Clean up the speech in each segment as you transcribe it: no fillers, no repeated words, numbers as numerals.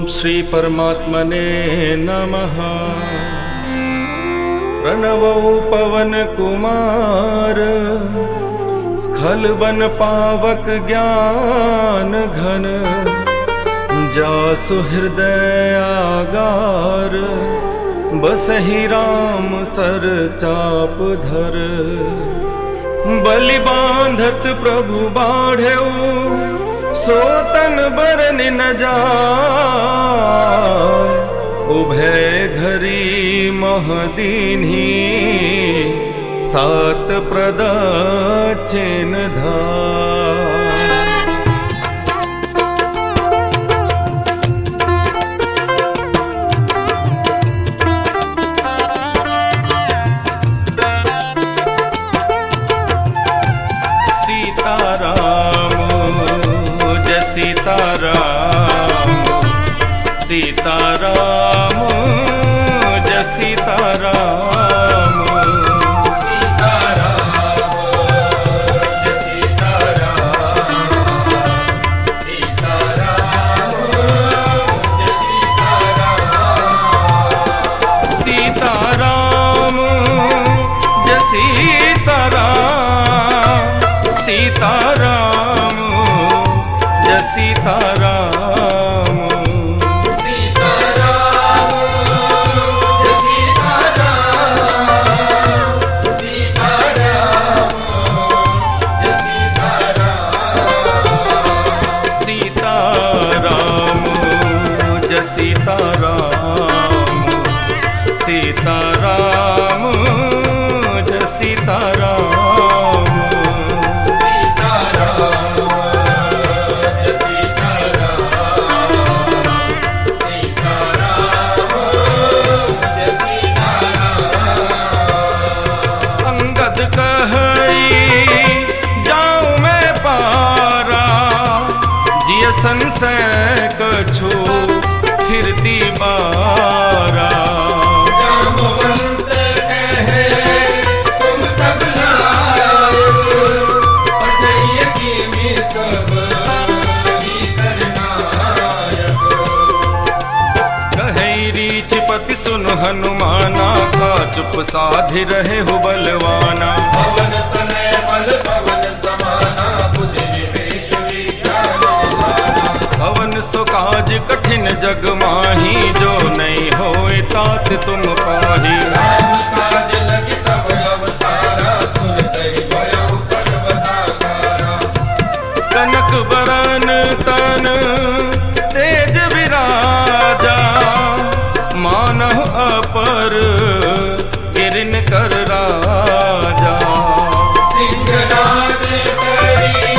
श्री परमात्मने नमः। प्रणवो पवन कुमार खल बन पावक ज्ञान घन। जासु हृदय आगार बसहि राम सर चाप धर। बलि बांधत प्रभु बाढ़ेऊ सोतन बरन न जाय। उभय घरी महदीन्ही सात प्रदक्षिण धाय। सीताराम जय सीताराम। सीताराम जय सीताराम। सीताराम जय सीताराम। सीताराम जय सीताराम। सीताराम जय सीताराम। सीताराम जय सीताराम। सीताराम जय सीताराम। सीताराम जय सीताराम। अंगद कहई जाऊं मैं पारा। जिय संशय कछु फिरती बारा। सुन हनुमाना का चुप साधि रहे हो बलवाना। पवन तनय बल पवन समाना बुद्धि विवेक विज्ञान निधाना। पवन सो काज कठिन जग माही जो नहीं होए तात तुम पाही। राम काज लगी तब अवतारा सुनते भयो पर्वताकारा। कनक बरन तन तेज विराजा। मानह अपर गिरन कर राजा। सिंहनाद करी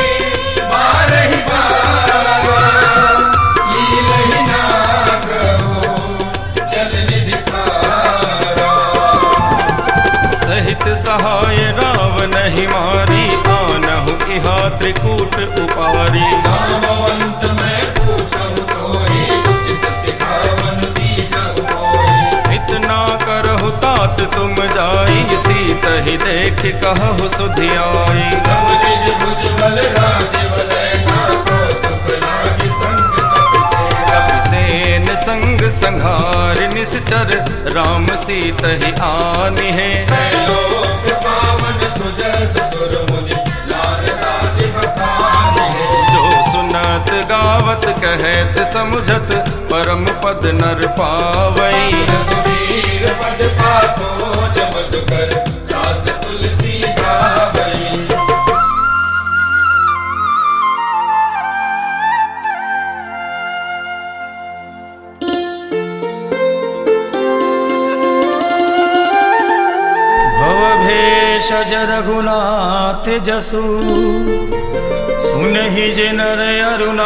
बारहि बारा। लीलहि नागो जल निधि खारा। सहित सहाय रावण ही मारी। आनहु इहा त्रिकूट उपारी। जामवंत मैं पूछहु तोहि उचित सिखावन दीजहु। इतना करहु तात तुम जाई। सीत ही देख कहु सुधियाई। कपिसेन संग संघार निश्चर राम सीत ही आनि है। जो सुनत गावत कहत समझत परम पद नर पावई। पद पाथो जमद कर दास तुलसी गावई। भवभेषज रघुनाथ जसु सुनहि जे नर अरुणाई।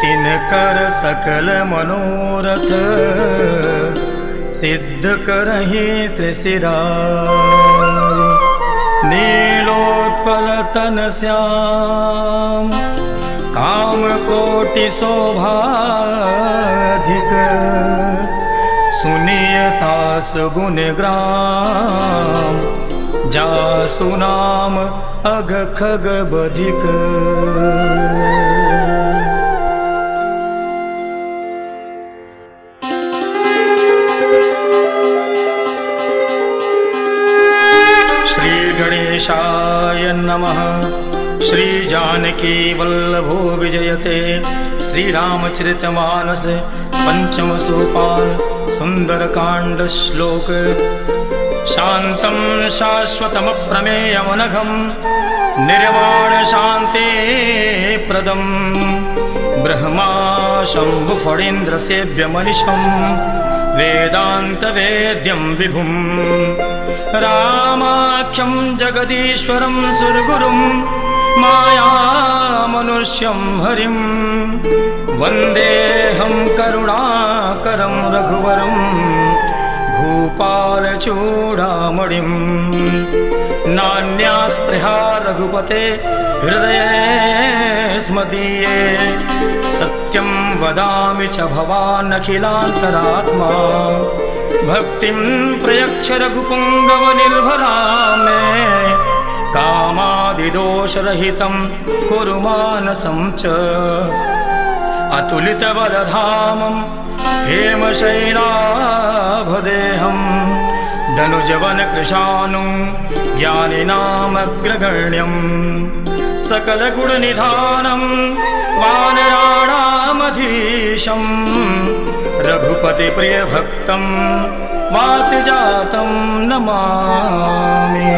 तिनकर सकल मनोरथ सिद्ध करहि त्रिशिराई। नीलोत्पल तन श्याम काम कोटि शोभाधिक। सुनियतास गुण ग्राम जासु नाम अघ खग बधिक। गणेशाय नमः। श्री जानकी वल्लभो विजयते श्रीरामचरितमानस पंचम सोपान सुंदरकांड श्लोक। शांतं शाश्वतमप्रमेयमनघं निर्वाण शांति प्रदं ब्रह्मा शंभु फणीन्द्र सेव्य मनिषं वेदांत वेद्यं विभुं रामाख्यं जगदीश्वरं सुरगुरुं माया मनुष्यं हरिं वन्देऽहं करुणाकरं रघुवरं भूपालचूडामणिं। नान्या स्पृहा रघुपते हृदये स्मदीये सत्यं वदामि च भवान् अखिलान्तरात्मा। भक्तिं प्रयच्छ रघुपुङ्गवनिर्भरा मे कामादिदोषरहितं कुरु मानसं च। अतुलितबलधामं हेमशैलाभदेहं धनुजवनकृशानुं ज्ञानिनामग्रगण्यं सकलगुणनिधानं वानराणामधीशं रघुपतिप्रियभक्तं वातजातं नमामि।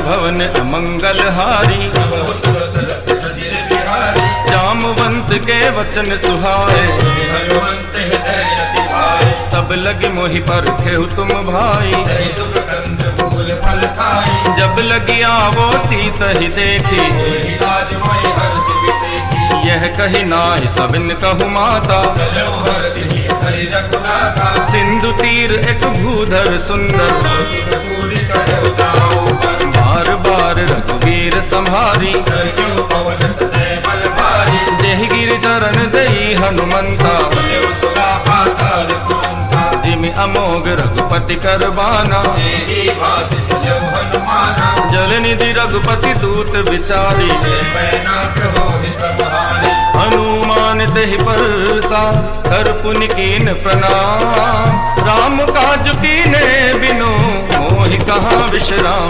भवन अमंगल हारी जामवंत के वचन सुहाए तब लगी मोहि पर खेहु तुम भाई। जब लगी आवो सीत ही देखी यह कही नाहि सबिन कहु माता। सिंधु तीर एक भूधर सुंदर बार बार रघुवीर संहारी। देहि गिर चरण दई हनुमंता जिमि अमोघ रघुपति करबाना। जल निधि रघुपति दूत विचारी हनुमान तेहि परसा कर पुनि कीन प्रणाम। राम काज कीने बिनु मोहि कहाँ विश्राम।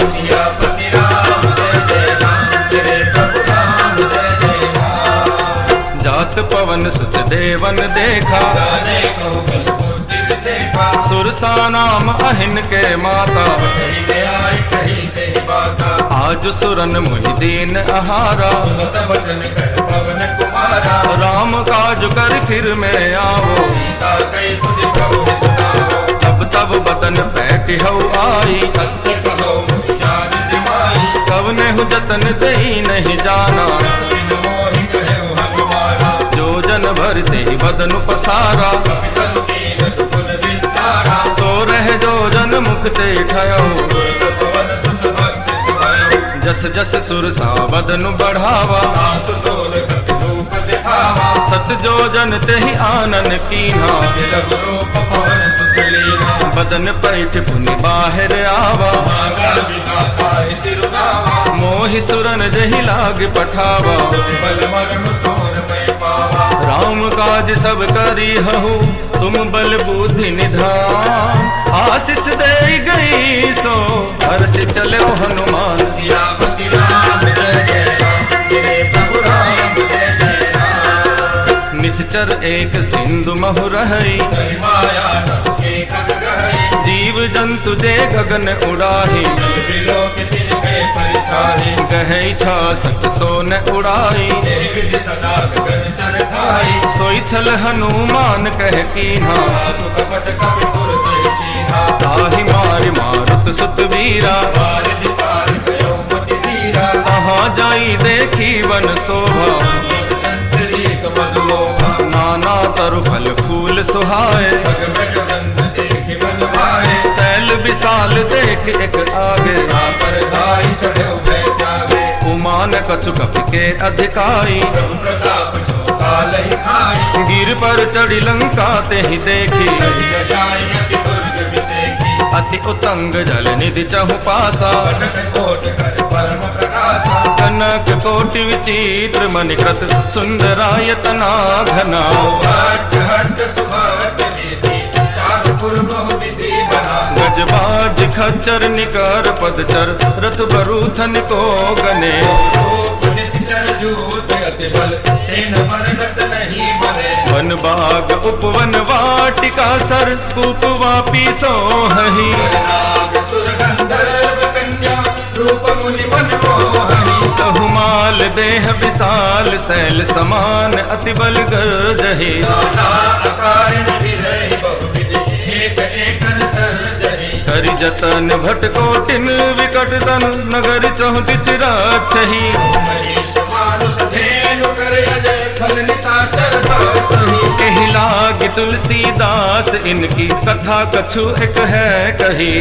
जात पवन सुत देवन देखा सुरसा नाम अहिन के माता। आज सुरन मुहि दीन आहारा राम काज कर फिर में आओ। तब तब बदन पैठी हऊ आई कवने हु जतन दई नहीं जाना। जो जन भर ते बदन पसारा सो रह जो जन मुक्ते ठयो। जस जस सुरसा बदन बढ़ावा सत जो जन ते ही आनन कीन्हा। बदन पैठ पुनि बाहर आवा मोहि सुरन जहि लाग पठावा। राम काज सब करी हहु तुम बल बुद्धि निधान। आशीष दे गई सो हर्ष चले हनुमान। निश्चर एक सिंधु महु रहई जीव जंतु दे गगन उड़ाही। गहई छा सत सोन उड़ाई सोई छल हनुमान कह कीन्हा। ताहि मारि मारुत सुत वीरा तहाँ जाई देखी वन शोभा। नाना तरु फल फूल सुहाए सैल विशाल देख एक आगे। उमान कछु कपि के अधिकाई गिर पर चढ़ी लंका ते ही देखी। अति उतंग जल निधि चहु पासा कोटि विचित्र मणिकृत सुंदरायतना घना। गजबाज खच्चर निकर पदचर रथ बरूथन को गने। वन बाग उपवन वाटिका सर कूप वापी सोहही। बहुमाल देह विशाल शैल समान अति बल गर्जहि। करि जतन भट कोटिन विकट तन नगर चौदिच राक्षही। कहि लागी तुलसीदास इनकी कथा कछु एक है कही।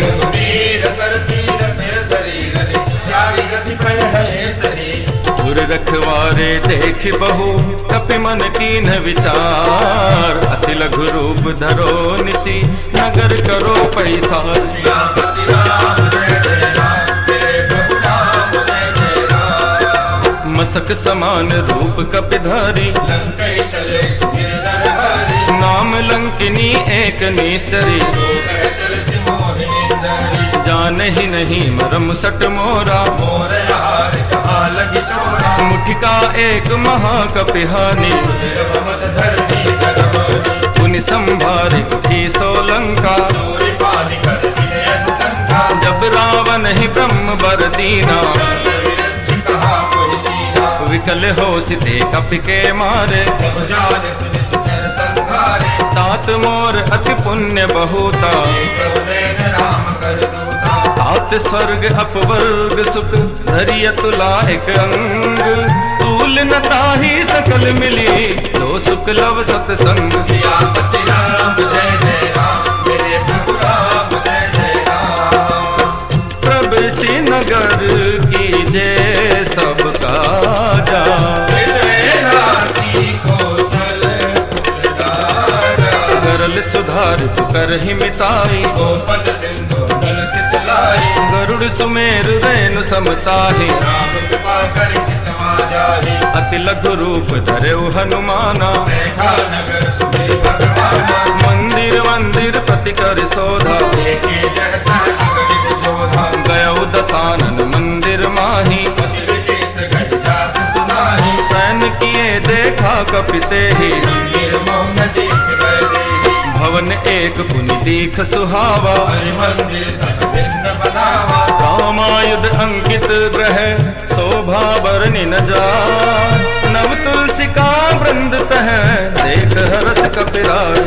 उर रखवारे देख बहु कपि मन कीन विचार। अति लघु रूप धरो निसी नगर करो पैसार। मसक समान रूप कपिधारी नाम लंकिनी एक निसरी। जान ही नहीं मरम सट मोरा मुठिका एक महाकपिहानी। पुनि संभारे उठी सोलंका जब रावण ही ब्रह्म बर दीना। विकल हो सिते कपि के मारे तात मोर अति पुण्य बहुता। तात स्वर्ग अपवर्ग सुख धरिय तुला एक अंग। तूल न ताहि सकल मिली लो सुख लव सतसंग। प्रभ सी नगर की जय सब काजा। करल सुधार कर ही मिताई। गरुड़ सुमेर रेणु समताहि। अति लघु रूप धरे हनुमाना। मंदिर मंदिर प्रति कर शोधा। गयो दसानन मंदिर माही। सैन किए देखा कपिते ही। भवन एक पुनि दीख सुहावा। रामायुध अंकित ग्रह शोभा बरनि न जाय। नव तुलसी का वृंद तह देख हरस कपिराज।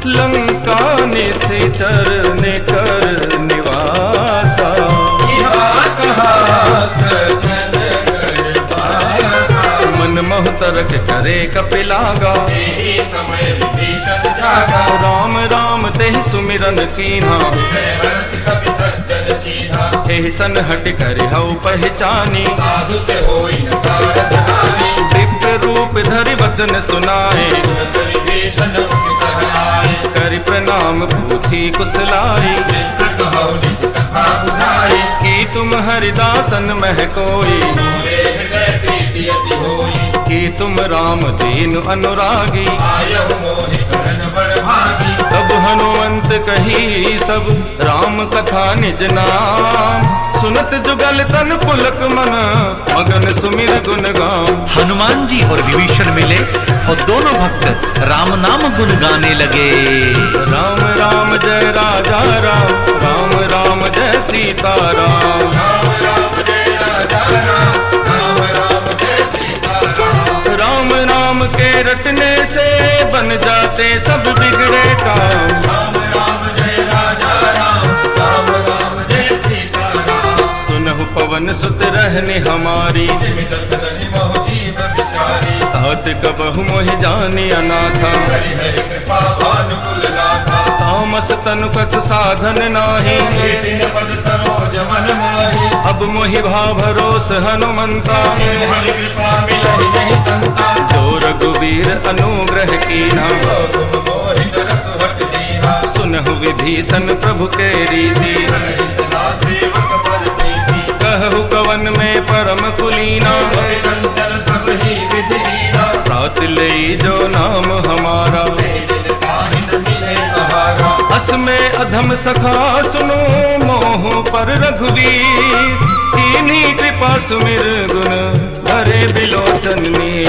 लंका निश्चर ने कर निवासा। मन मोहतरक करे कपिलागा। राम राम तेहि सुमिरन कीन्हा। एहि सन हट कर हऊ पहचानी। दिव्य रूप धरि वचन सुनाए। करि प्रणाम पूछी कुशलाई। की तुम हरिदासन मह कोई। कि तुम राम दीन अनुरागी। तब हनुमंत कही सब राम कथा निज नाम। सुनत जुगल तन पुलक मन मगन सुमिर गुण गाम। हनुमान जी और विभीषण मिले और दोनों भक्त राम नाम गुण गाने लगे। राम राम जय राजा राम। राम राम जय सीता राम। राम राम जय राजा राम। राम राम जय सीता राम। राम नाम के रटने से बन जाते सब बिगड़े काम। राम राम जय राजा राम। राम राम जय सीता राम। सुनहु पवन सुत रहने हमारी। तात कबहु मोहि जानी अनाथा। तामस तनु कछु साधन नाही। अब मोहि भाव भरोस हनुमंता। जो रघुवीर अनुग्रह कीन्हा। सुनहु विभीषण प्रभु के रीति कहु कवन में परम कुलीना प्रात ले जो नाम हमारा अस में अधम सखा सुनो मोह पर रघुवीर कीन्ही कृपा सुमिर गुण भरे बिलोचन में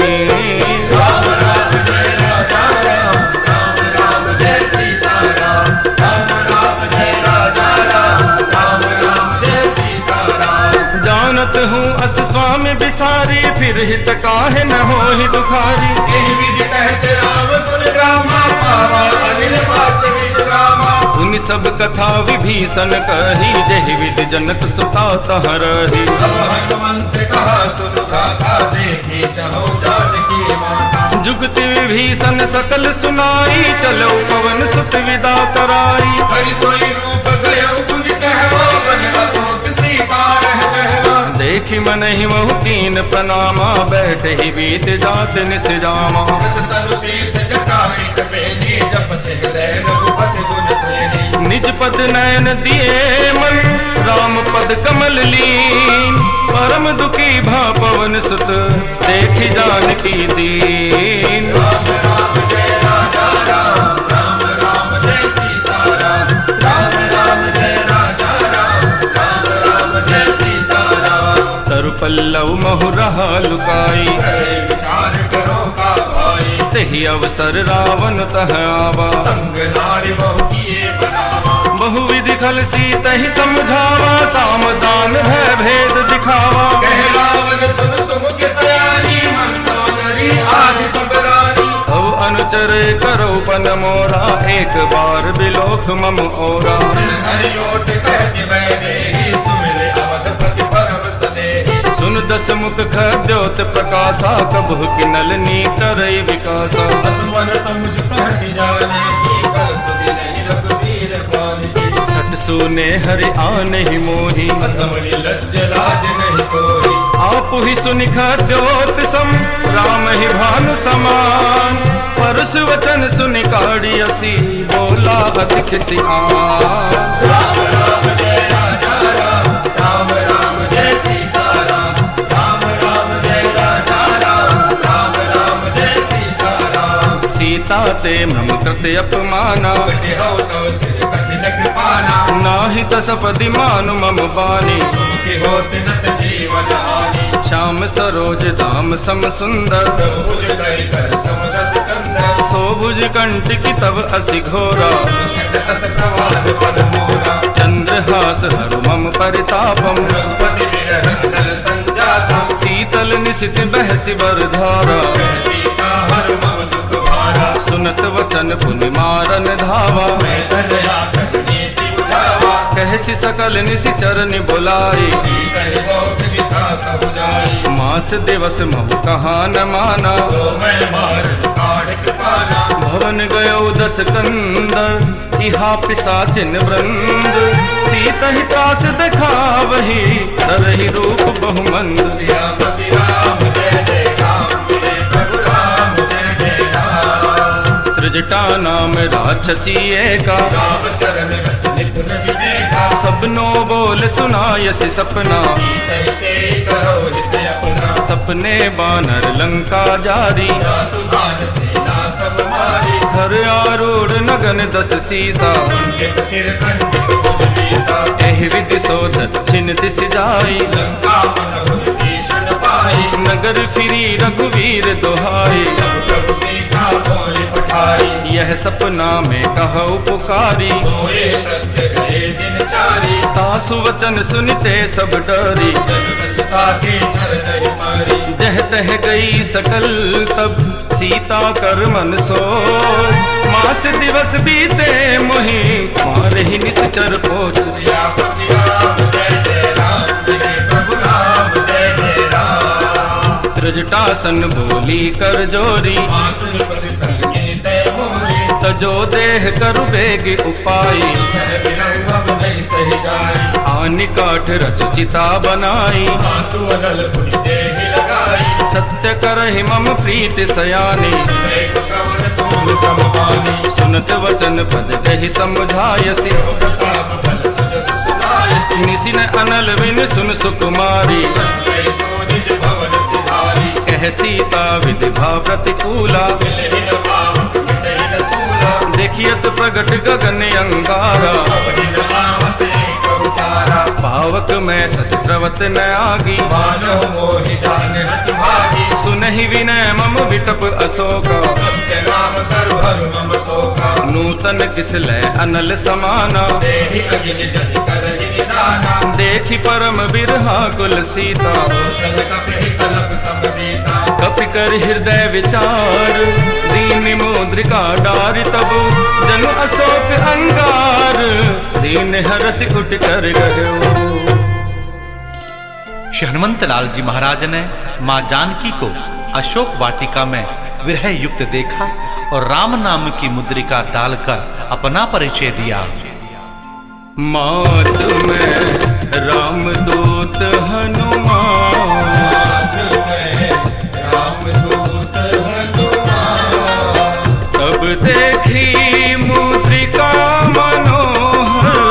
राम राम जय राजा राम राम राम जय सीता राम राम राम जय राजा राम राम राम जय सीता राम जानत हूँ अस स्वामी बिसारी फिर हित काहे न होहि दुखारी यही विधि कहते राम गुण रामा पावा अनिल वाच विश्रामा उन सब कथा विभीषण कही जहि विधि जनक सुता तह रही अब हनुमंत कहा सुन गाथा देखी चलो जानकी माता जुगति विभीषण सकल सुनाई चलो पवन सुत विदा कराई हरि सोई रूप गयो गुण कहवा बन अशोक सीता रह कहवा देखी मन ही महु कीन प्रणामा बैठ ही बीत जात निस जामा तनु शीस जटाई कपेली जपते हृदय रघुपति गुण सेनी निज पद नयन दिए मन राम पद कमल लीन परम दुखी भा पवन सुत देखी जानकी दीन राम राम जय राजा राम राम राम जय सीता राम राम राम जय राजा राम राम राम जय सीता राम तरु पल्लव महु रहा लुकाई विचार करो का भाई तहि अवसर रावण तह आवा संग नारी बहु किए बनावा बहुविधि खल सीत ही समझावा सामदान भय भेद दिखावा कह रावण सुन सुमुख सयानी मंदोदरी आदि सब रानी अब अनुचर करो पन मोरा एक बार बिलोक मम ओरा हरि ओट कहति वैदेही सुमिरे अवधपति परम सदेही सुन दस मुख खद्योत प्रकाशा कबहु किनल नीतरई विकासा असुवन समुझ कहति जाने की कर सुधि नहीं रघुवीर पानी सट सुने हरि आन ही मोही अधमनि लज्ज लाज नहीं कोई आप ही सुनि खद्योत सम राम ही भानु समान परस वचन सुनि काढ़ी असी बोला अति खिसियान राम राम जय राजा राम राम राम जय सीता राम राम राम जय राजा राम राम राम जय सीता राम सीता ते मम कृत अपमाना हो तो सिर कठिन कृपाना नाहि तसपति मानु मम बानी सुखी होत नत जीवन हानि श्याम सरोज धाम सम सुंदर भुज कर समरस कंदर सोभुज कंठ की तब असि घोरा अस प्रवाद पद मोरा चंद्रहास हरु मम परितापम रघुपति विरह संजातम शीतल निशित बहसि बरधारा सीता हरु मम दुख भारा सुनत वचन पुनि मारन धावा मैं तनया नीति बुझावा कहसि सकल निशिचर बुलाई मास दिवस महु कहा न माना भवन गयो दस कंदर इहा पिसाचिन वृंद सीता ही त्रास देखा वही तरही रूप बहुमंद सियापति राम जय जय राम प्रभु राम जय जय राम त्रिजटा नाम राक्षसी एका चरण निपुण विवेका सबनो बोल सुनायसि सपना सपने बानर लंका जारी घर आरूढ़ नगन दस सीसा एहि विधि सो दक्षिण दिश जाई नगर फिरी रघुवीर दोहाई यह सपना में कहु पुकारी तासु वचन सुनते सब डरी जह तह गई सकल तब सीता कर मन सोच मास दिवस बीते मोहि मार ही निश्चर पोच त्रिजटासन बोली कर जोरी तजो देह करु बेग उपाई आनि काठ रच चिता बनाई सत्य करहि मम प्रीत सयानी सूल समपानी सुनत वचन पद जहि समझायसी प्रताप बल सुजस सुनायसी निसिन अनल बिन सुन सुकुमारी तस्मै सो निज भवन सिधारी कह सीता विधि भाव प्रतिकूला मिलहि न पावक मिटहि न सूला देखियत प्रगट गगन अंगारा अवधि न आवत एक उतारा पावक में शशि स्रवत न आगी मानव मोहि जान हत भागी सुनहि विनय मम विटप अशोका सत्य नाम करु हरु मम शोका नूतन किसलय अनल समाना देहि अगिनि जनि करहि निदाना देखि परम बिरहा कुल सीता सोचन कपि कलप समदीता कपि कर हृदय विचार दीन मुद्रिका डार तब जन अशोक अंगार दीन हरस उठ कर गयो। श्री हनुमंत लाल जी महाराज ने मां जानकी को अशोक वाटिका में विरह युक्त देखा और राम नाम की मुद्रिका डालकर अपना परिचय दिया। मात में रामदूत हनुमान रामदूत हनुमान तब देखी मुद्रिका मनोहर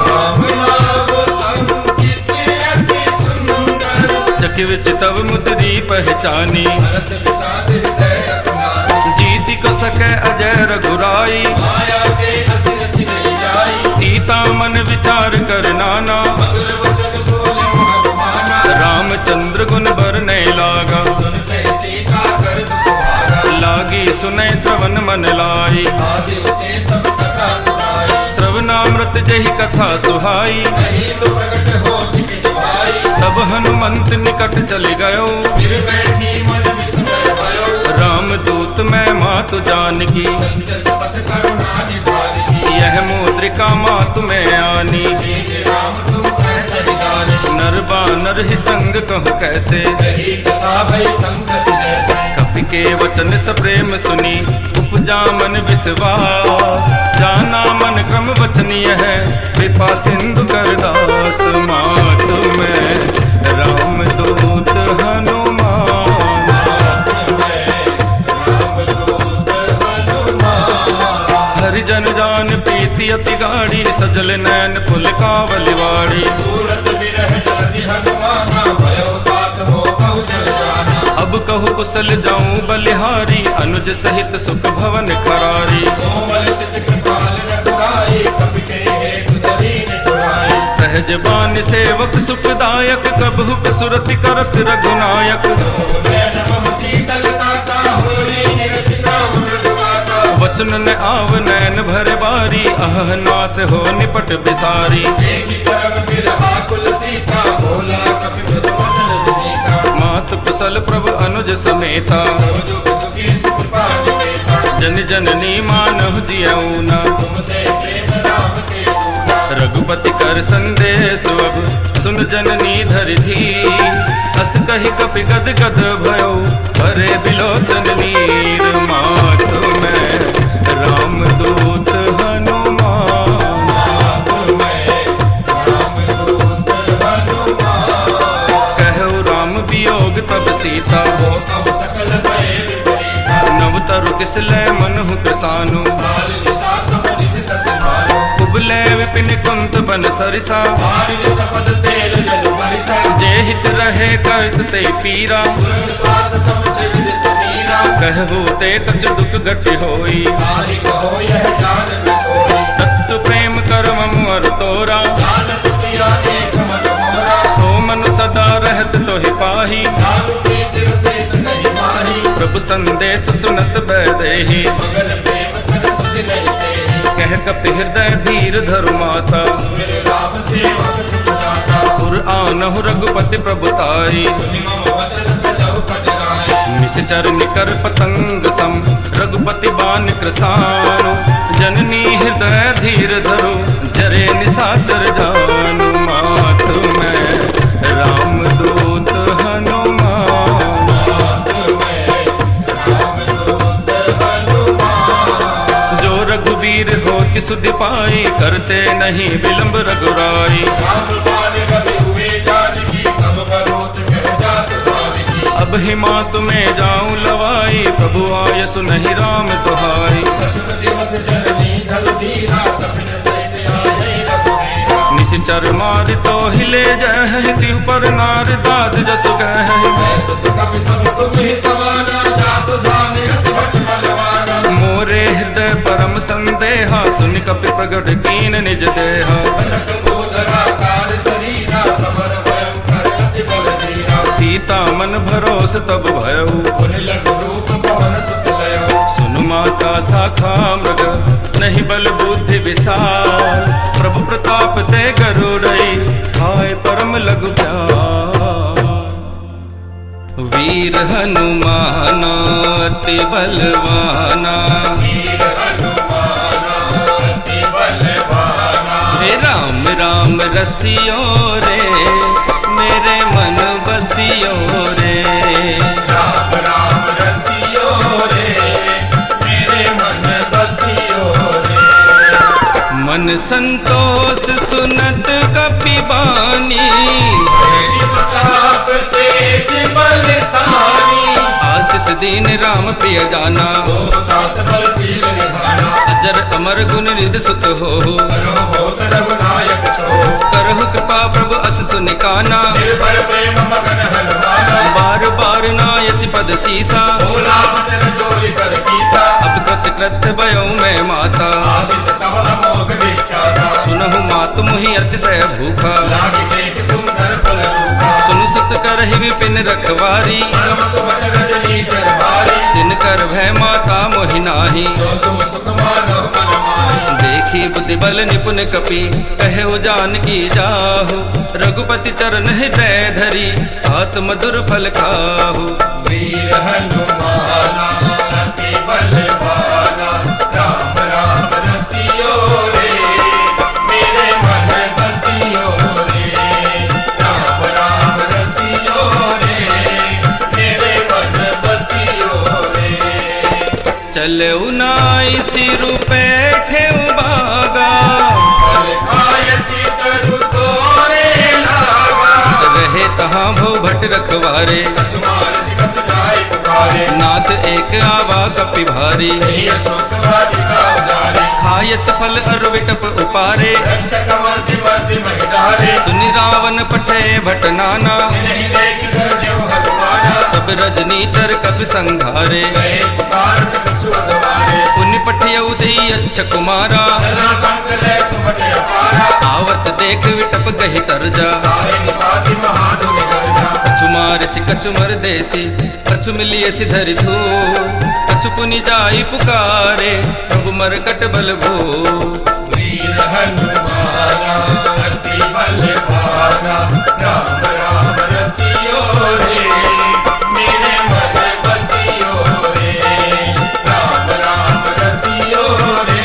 राम नाम अंकित अति सुंदर चकित तब मुद्री पहचानी हर्ष विषाद हृदय अकुलानी जीति को सके अजय रघुराई माया के हंस रचि नहीं जाई सीता मन विचार कर नाना मधुर वचन बोले हनुमाना रामचंद्र गुण बरने लागा सुनते सीता कर दुख भागा लागी सुनै श्रवण मन लाई आदि उते सब कथा सुनाई श्रवणामृत जहि कथा सुहाई नहीं सो प्रकट हो तिन भाई तब हनुमंत निकट चले गयो फिर बैठी मन विस्मय भयो रामदूत मैं मातु जानकी सत्य शपथ करुणा निधारी यह मुद्रिका मातु में आनी तेज राम तुम कैसे निदानी नर बानर ही संग कहु कैसे यही कथा भई संगत जैसे कपि के वचन सप्रेम सुनी उपजा मन विश्वास जाना मन क्रम वचनीय है कृपा सिंधु कर दास मातु में रामदूत हनुमान हरिजन जान प्रीति अति गाड़ी सजल नैन पुल कावलिवाड़ी सूरत विरह जलधि हनुमाना भयो तात हो कहु जल जाना अब कहु कुशल जाऊं बलिहारी अनुज सहित सुख भवन करारी कोमल चित कृपाल रघुराई कपि के हेतु दरीन चुराई सहज बान सेवक सुखदायक कबहु सुरति करत रघुनायक नैन मम शीतलता का होई निरति श्रावण रघुनाथा वचन न आव नैन भर बारी अह नाथ हो निपट बिसारी देखि परम बिरहा कुल सीता बोला कपि मृदु वचन विनीता मात कुशल प्रभु अनुज समेता जुग दुखी सुख पानि देता जन जननी मानहु जियऊ न तुम ते प्रेम राम के पूरा रघुपति कर संदेश अब सुन जननी धरि धी अस कहि कपि गद गद भयो भरे बिलोचन नीर मातु में रामदूत हनुमान रामदूत हनुमान कहु राम वियोग तब सीता हो कब सकल भय विपरीता नव तरु किसलय मनहु कृसानु काल निसा समरि से ससभालो कुबले विपिन कुंत बन सरिसा भारी तपद तेल जल बरिसा जे हित रहे करत ते पीरा तुरंत श्वास समुद्र विद समीरा कहु ते कछ दुख घट होई ताहि कहो यह जान न कोई तत्व प्रेम करम मुअर तोरा जानत पिया एक मन मोरा सो मन सदा रहत तोहि पाही दारु प्रीति रसित नहीं माही प्रभु संदेश सुनत बैदेहि मगन प्रेम कर सुध नहीं तेहि कह कपि हृदय धीर धरु माता सुमिर राम सेवक सुखदाता पुर आनहु रघुपति प्रभुताई सुनि मम वचन तजहु कजराई निश्चर निकर पतंग सम रघुपति बान कृसानु जननी हृदय धीर धरु जरे निशाचर जानु मातु में रामदूत हनुमान रामदूत हनुमान जो रघुवीर हो कि सुधि पाई करते नहीं विलंब रघुराई राम बाण रवि हुए जानकी कब करोत कह जात बारिकी अब हिमात में जाऊं लवाई आई, प्रभु आय सुनहि राम दुहाई। अछुत दिवस जननी धल धीरा, कपिन सहित आये रघुवीरा। निशिचर मार तो हिले जय, तिहु पर नार दाद जस गह। सुत कपि सब तुम ही समाना, जात दान अति भट बलवाना। मोरे हृदय परम संदेहा, सुन कपि प्रगट कीन निज देहा। कनक गोदरा कार शरीरा, समर भयंकर अति बल धीरा। सीता मन भरोस तब भयउ, पुनि लघु रूप पवन सुत लयो। सुनु माता शाखा मृग, नहीं बल बुद्धि विशाल। प्रभु प्रताप ते गरुड़ई, हाय परम लघु प्यार। वीर हनुमाना अति बलवाना, वीर हनुमाना अति बलवाना। हे राम राम रसियो रे, मेरे मन बसियो रे। राम राम रसियो रे, मेरे मन बसियो रे। मन संतोष सुनत कपि बानी, तेरी प्रताप तेज बलशाली। आशीष दीन राम प्रिय दाना। ओ तात बलशील निधाना, अजर अमर गुण निधि सुत हो। करो होत रघुनायक छो। करहु कृपा प्रभु अस सुनिकाना, निर्भय प्रेम मगन हनुमाना। बार बार नायसि पद सीसा। भोला वचन जोरि कर कीसा, अब कृत कृत भयो मैं माता। आशीष तव अमोघ विख्याता। सुनहु मातु मुहि अतिशय भूखा, लागी देख सुंदर फल रूपा। सुन सुत करहि विपिन रखवारी। परम सुभट रजनी चरवारी, दिन कर भय माता मोहि नाही। जो तुम सुख मानो मन माही। देखी बुद्धि बल निपुण कपि, कहे जानकी जाहु। रघुपति चरण हृदय धरी, हाथ मधुर फल खाहु। वीर हनुमाना अति बलवाना, राम राम रसियो रे, मेरे मन बसियो रे। राम राम रसियो रे, मेरे मन बसियो रे। चलऊ नाई सिरु पैठे बागा, फल खाय सीतरु तोरे लागा। रहे तहाँ भो भट रखवारे। कछु मानसि कछु जाय पुकारे, नाथ एक आवा कपि भारी। यही अशोक वाटिका उजारे। खायस फल अरु विटप उपारे, रक्षक मर्दि मर्दि महिडारे। सुनि रावण पठे भट नाना। नहीं देख कर जो हनुमाना, सब रजनी चर कपि संघारे। गए पुकारत कछु अगवारे। पुनि पठियउ दई अच्छ कुमारा, चला संकले सुमट अपारा। आवत देख विटप गहि तरजा। तारे निपाति महाधुनि गर्जा। कछु मारसि कछु मर देसी, कछु मिलियसि धरि धूल। कछु पुनि जाई पुकारे, प्रभु मरकट बल भो। वीर हनुमाना अति बलवाना, राम राम रसियो रे, मेरे मन बसियो रे। राम राम रसियो रे,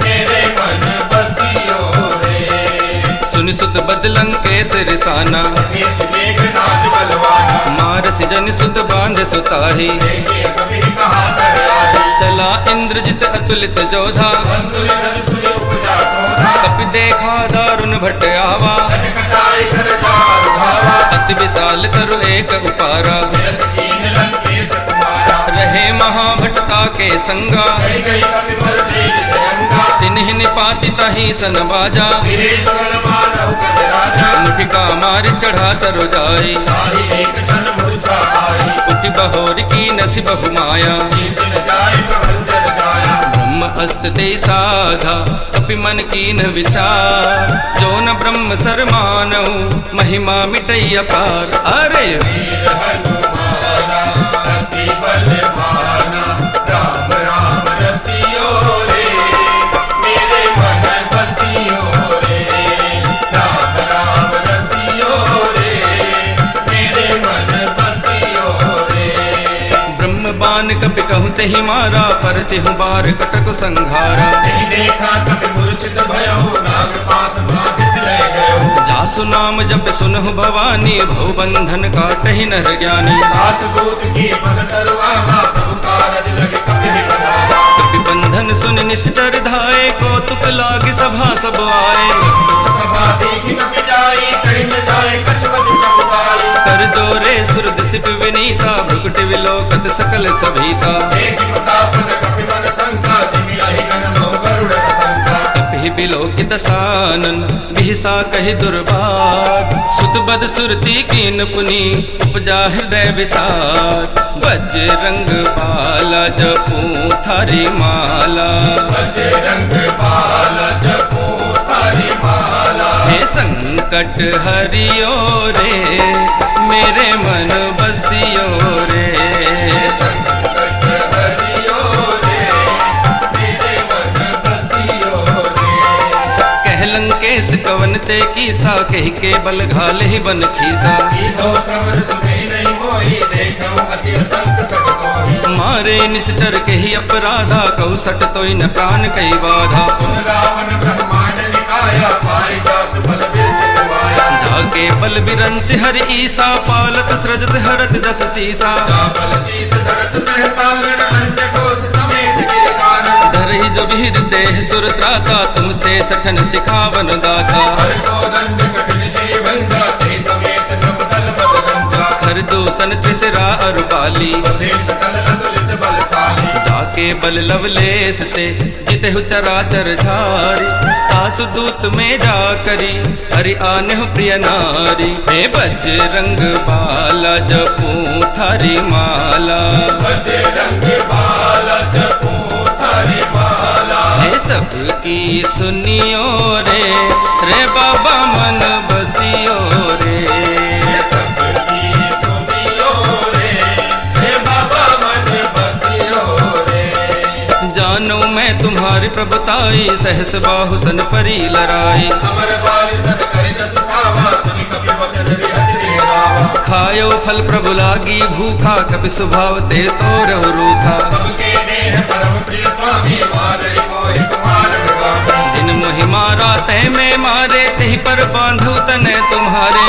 मेरे मन बसियो रे। सुनि सुत बदलंग केसरि साना, केस मेघनाद बलवाना। मारसि जनि सुत बांध सुताही। देखे कबीर कहा कर आही, चला इंद्रजित अतुलित जोधा। बंधुर धन सुनि उपजा क्रोधा। कपि देखा दारुण भट आवा, कटाई कर जाल भावा। अति विशाल तरु एक उपारा। मिलत कीन लंकेश कुमारा, रहे महाभटता के संगा। गई गई कपि बल तेज जयंगा। तिन्हि निपाति तहि सन बाजा। गिरे जुगल मानव कद राजा, मुठिका मार चढ़ा तरु जाई। ताहि एक क्षण मूर्छा आई। उठि बहोर की नसि बहु माया। जीत न जाय प्रभंजन जाया, ब्रह्म अस्त दे साधा, कपि मन कीन विचार। जो न ब्रह्म सर मानऊ, महिमा मिटई अपार। अरे वीर हनुमाना अति बलवाना, राम राम रसियो रे, मेरे मन बसियो रे। राम राम रसियो रे, मेरे मन बसियो रे। ब्रह्म बान कपि कहूँ तेहि मारा, पर तिहु बार कटक संघारा। नहीं देखा कभी मूर्छित भयो, नाग पास भाग से ले गयो। जासु नाम जप सुनहु भवानी, भव बंधन काटहि नर ज्ञानी। दास दूत की पद तरुआवा, प्रभु कारज लगे कभी बधावा। कपि बंधन सुन निश्चर धाये, कौतुक लागे सभा सब आए। सभा देखी कभी जाई, कहीं न जाए कछु बदि प्रभु पाई। कर जोरे सुरद सिप विनीता, भ्रुकुटि विलोकत सकल सकल सभीता। कपि बिलोकित सानन बिहसा कहि दुर्बात, सुत बद सुरती कीन पुनि उपजा हृदय विषाद। बजरंग बाला जपू थारी माला, बजरंग बाला जपू थारी माला। हे संकट हरियो रे मेरे मन बसियो रे, संकट हरियो रे मेरे मन बसियो रे। कह लंकेश कवन ते कीसा, कह के बल घाले ही बन खीसा। मारे निश्चर के ही अपराधा, कहु सट तोई न प्राण कई बाधा। जाके बल बिरंच हर ईसा, पालत सृजत हरत जस सीसा। धरहि जो विहिर देह सुर त्राता, तुमसे सठन सिखावन दाता। हर दूसन त्रिसरा अरु बाली, जाके बल लवलेस ते जितहु चराचर झारी। आसु दूत में जा करी हरि आनेहु प्रिय नारी। हे बजरंग बाला जपू थारी माला, बजरंग बाला जपू थारी माला। हे सबकी सुनियो रे रे बाबा मन बसियो रे, जानो मैं तुम्हारी प्रभुताई, सहस बाहु सन परी लड़ाई। खायो फल प्रभु लागी भूखा, कपि स्वभाव ते तोरहु रूखा। जिन मोहि मारा तै में मारे, तेहि पर बांधु तने तुम्हारे।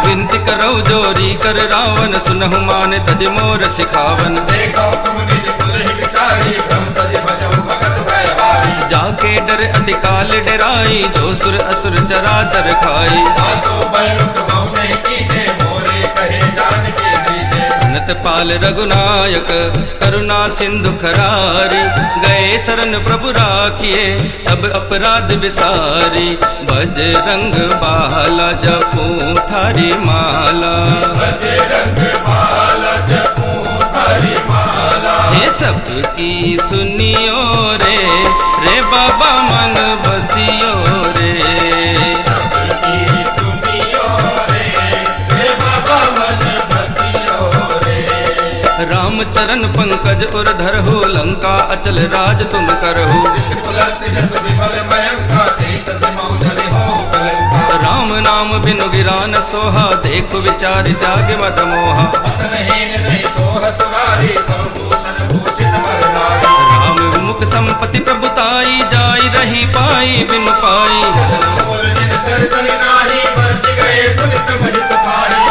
विनती करो जोरी कर रावण, सुनहु मान तज मोर सिखावन। जाके डर अति काल डराई, जो सुर असुर चराचर खाई। अनंत पाल रघुनायक करुणा सिंधु खरारी, गए शरण प्रभु राखिए तब अपराध विसारी। बजरंग बाला जपू थारी माला, बजरंग बाला जपू थारी माला। ये सबकी सुनियो रे रे बाबा मन बसियो रे, सबकी सुनियो रे रे बाबा मन बसियो रे। राम चरण पंकज उर धरहु, लंका अचल राज तुम करहु। राम नाम बिनु गिरा न सोहा, देखो विचार त्याग मत मोहा। राम विमुख संपत्ति प्रभुताई, जाई रही पाई बिनु पाई।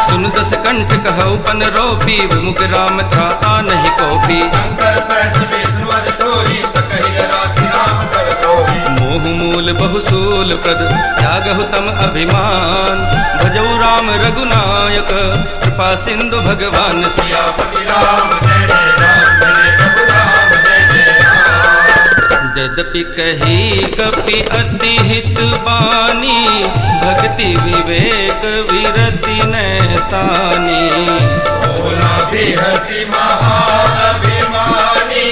सुन दस कंठ कहु पन रोपी, विमुख राम त्राता नहीं कोपी। मोह मूल बहुसूल प्रद, त्यागहु तम अभिमान। भजऊ राम रघुनायक, कृपा सिंधु भगवान। सियापति राम जय जय राम, जय प्रभु राम जय जय राम। यद्यपि कही कपि अति हित बानी, भक्ति विवेक विरति नैसानी। भोला भी हसी महान अभिमानी,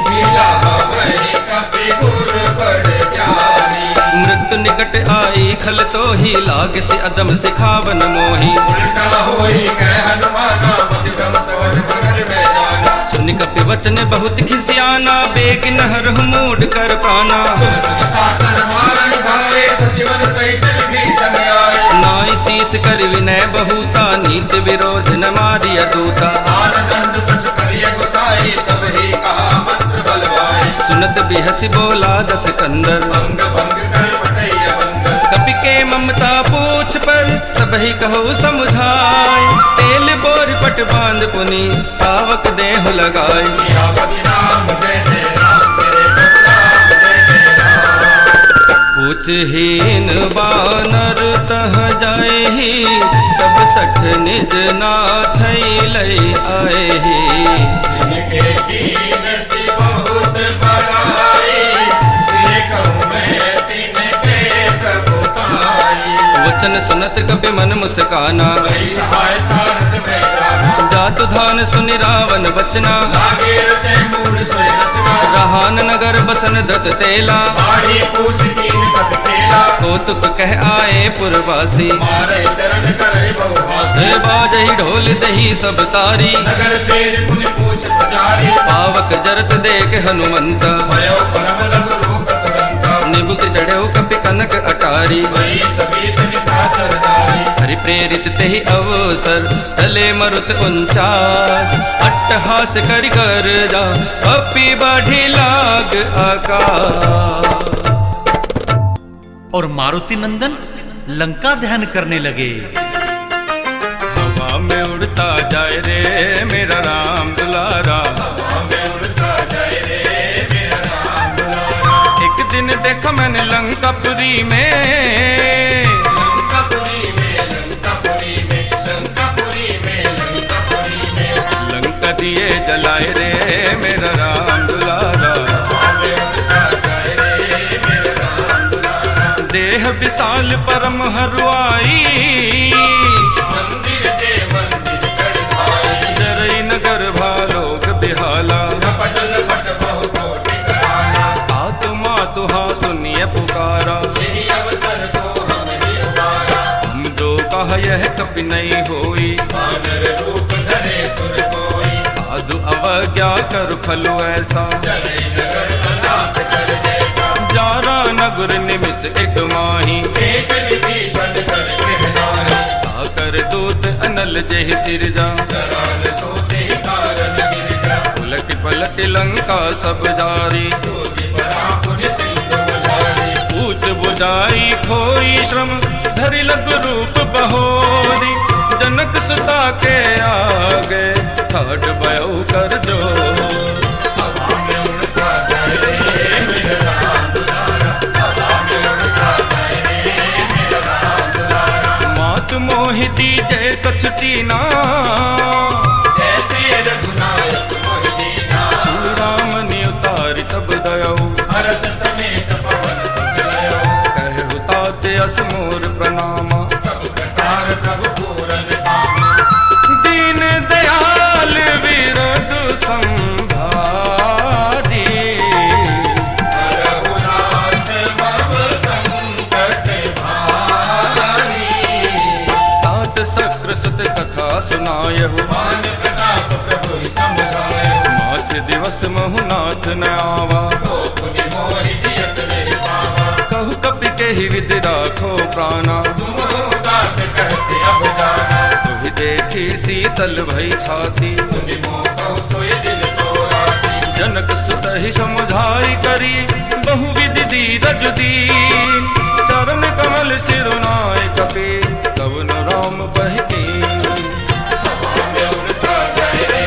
मिला हवै कपि गुर बड़ ज्ञानी। मृत्यु निकट आई खल तो ही, लाग से अदम सिखावन मोही। उल्टा होई कह हनुमाना, मति भ्रम तोर भगल में जाना। सुन कपि वचन बहुत खिसियाना, बेग नहर मूड कर पाना। नाई शीस कर विनय बहुता, नीति विरोध न मारिय दूता। सुनत बिहसी बोला दस कंदर, कपि के ममता पूछ पर सबहि कहो समुझाय। तेल बोर पट बांध पुनि पावक देहु लगाय। हीन बानर तह जाए तब सठ निज नाथ लई आए जिनके कीन सी बहुत बड़ाई, ये कहूँ मैं तिनके प्रभु ताई। वचन सुनत कपि मन मुस्काना, वही सहाय सारथ में जाना, जातु धान सुनि रावण बचना। लागे रचे मूढ़ सोई रचना, रहान नगर बसन दत तेला। बाढ़ी पूछ कीन कट तेला, कौतुक कह आए पुरवासी। मारे चरण करे बहुहासी, से बाजहि ढोल दही सब तारी। नगर तेज पुनि पूछ पुजारी। पावक जरत देख हनुमंत, भयो परम लघु रूप तुरंत, निबुक चढ़ो कपि कनक अटारी। वही सभी निशाचर नारी। हरि प्रेरित तेहि अवसर चले मरुत 49। अट्टहास करि कर जा कपि बढ़ि लाग आकाश। और मारुति नंदन लंका ध्यान करने लगे। हवा में उड़ता जाए रे मेरा राम दुलारा, हवा में उड़ता जाए रे मेरा राम दुलारा। एक दिन देखा मैंने लंकापुरी में, लंकापुरी में, लंकापुरी में, लंकापुरी में, लंकापुरी में, लंका दिए जलाए रे मेरा राम दुलारा। हवा में उड़ता जाए रे मेरा राम दुलारा। देह विशाल परम हरुआई, मंदिर दे मंदिर चढ़ भाई, जरई नगर भालोक बिहाला। झपट लपट बहु कोटि कराना, आत्मा तुहा सुनिए पुकारा। यही अवसर को हम ही उबारा। हम जो कहा यह कपि नहीं होई, वानर रूप धरे सुर कोई, साधु अवज्ञा कर फलो ऐसा। चले नगर अनाथ कर जैसा, जारा नगर निमिष एक माही, एक विभीषण कर कहनाही। आकर दूत अनल जेहि सिरजा। सराल सोते ही कारण गिरजा, उलट पलट लंका सब जारी। योगी बड़ा पुण्य सिंधु बुझारी। पूछ बुझाई खोई श्रम धरि लघु रूप बहोरी। जनक सुता के आगे ठाठ भयो कर जोर। हवा में उड़ता जाए रे मेरा राम दुलारा, हवा में उड़ता जाए रे मेरा राम दुलारा। मात मोहि दीजे कछुटी ना, जैसे रघुनायक मोहि दीना, चूड़ामणि उतारि तब दयाऊ। हर्ष समेत पवन सुत लयो, कहु तात अस मोर प्रणामा। सब कटार प्रभु पूरन धामा। दीन दयाल विरधु संभारी। रघुनाथ मम संकट भारी, तात शक्र सुत कथा सुनायहु। मान प्रताप प्रभु समुझायो, मास दिवस महुनाथ न आवा। तो पुनि मोहि जियत नहीं पावा। कहु कपि केहि विधि राखो प्राणा। तुम हो तात कहते अब जाना, तुहि देखी शीतल भई छाती। तुनि मोह कहु सोई दिल सोराती। जनक सुत ही समुझाई करी बहुविधि धीरज दीन। चरण कमल सिरुनाय कपि कवन राम बहकी। हवा में उड़ता जाए रे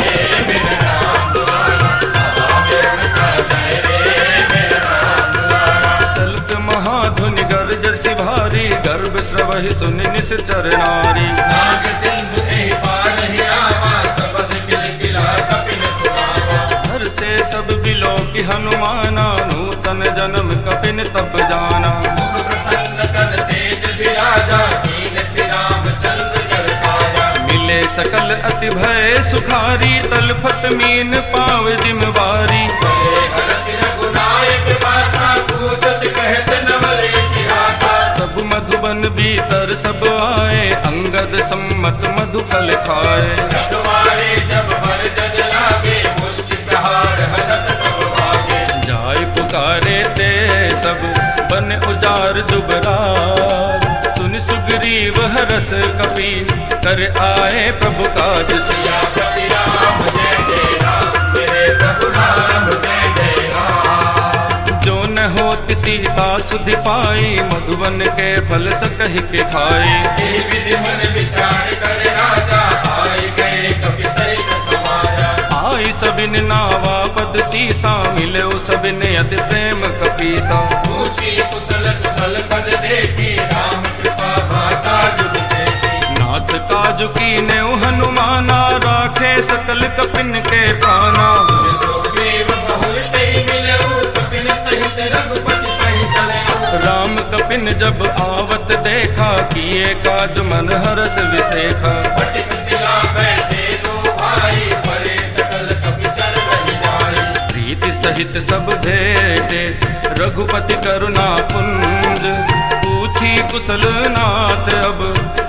मेरा राम दुलारा, हवा में उड़ता जाए रे मेरा राम दुलारा। चलत महाधुनि गर्ज सि भारी। गर्भ स्रवहि सुनि निश्चर नारी। नाग सिंधु एहि पार ही आवा, सबद किलकिला कपिन सुनावा। हर से सब बिलो की हनुमाना। नूतन जन्म कपिन तब जाना। मुख प्रसन्न कर तेज विराजा, कीन सि रामचंद्र कर काजा। मिले सकल अति भय सुखारी। तलफत मीन पाव जिमवारी। चले हर्ष रघुनायक वासा, पूछत कहत नवल इतिहासा। तब मधुबन भीतर सब आए। अंगद सम्मत मधु फल खाए। रखवारे जब भर जन लागे, मुष्टि प्रहार हरत सब भागे। जाय पुकारे ते सब बन उजार दुबरार। सुन सुग्रीव हरस कपि कर आए प्रभु काज सिया। सियापति राम जय जय राम, मेरे प्रभु राम जय जय राम। जो न होत सीता सुधि पाई। मधुबन के फल सकहि के खाए। एहि विधि मन विचार कर राजा, आए गए कपि सहित समाजा। आई सबिन नावा पद सीसा। मिले सबिन अति प्रेम कपीसा। पूछी कुशल कुशल पद देखी राम कृपा माता जुग सेठी। नाथ काजु की नेव हनुमाना राखे सकल कपिन के प्राणा। सुग्रीव बहुर तेहि मिलऊ कपिन सहित रघुपति पहि चलऊ। राम कपिन जब आवत देखा किए काज मन हरस विसेखा। फटिक शिला बैठे दो भाई परे सकल कपि चर रहि जाई। प्रीति सहित सब भेटे रघुपति करुणा पुंज। पूछी कुशल नाथ अब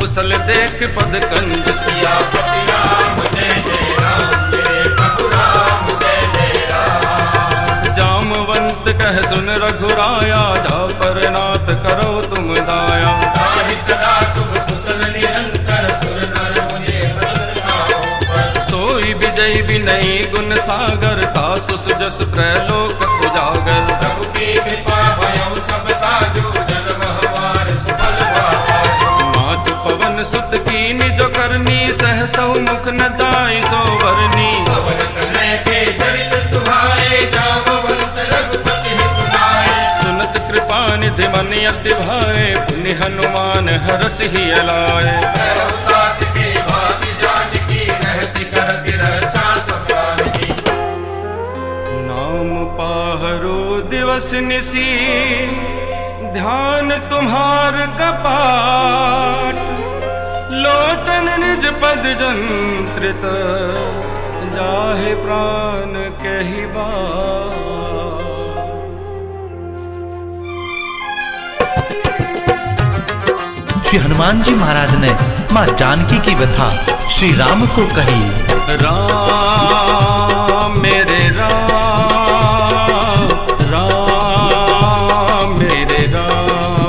कुशल देख पद कंज। सियापति राम जय जय राम मेरे प्रभु राम जय जय राम। जामवंत कह सुन रघुराया जा पर नाथ करो तुम दाया। ताहि सदा शुभ कुशल निरंतर सुर नर मुनि सत्कर्ताओं पर। सोई विजय विनयी गुण सागर तासु सुजस त्रैलोक उजागर। प्रभु की कृपा भयउ सब काजू जन्म हमार सुफल भाजू। मात पवन सुत कीनि जो करनी सहसौ मुख न जाय सो बरनी। पवन कनय के चरित सुहाए जामवंत रघुपति सुनाए। सुनत कृपा निधि मन अति भाए पुनि हनुमान हरस ही अलाए। तात के भाति जानकी रहति करति रक्षा सब जानकी। नाम पाहरो दिवस निसी ध्यान तुम्हार कपाट। लोचन निज पद जंत्रित जाहे प्राण कहि बात। श्री हनुमान जी महाराज ने माँ जानकी की व्यथा श्री राम को कही। राम मेरे राम, राम मेरे राम।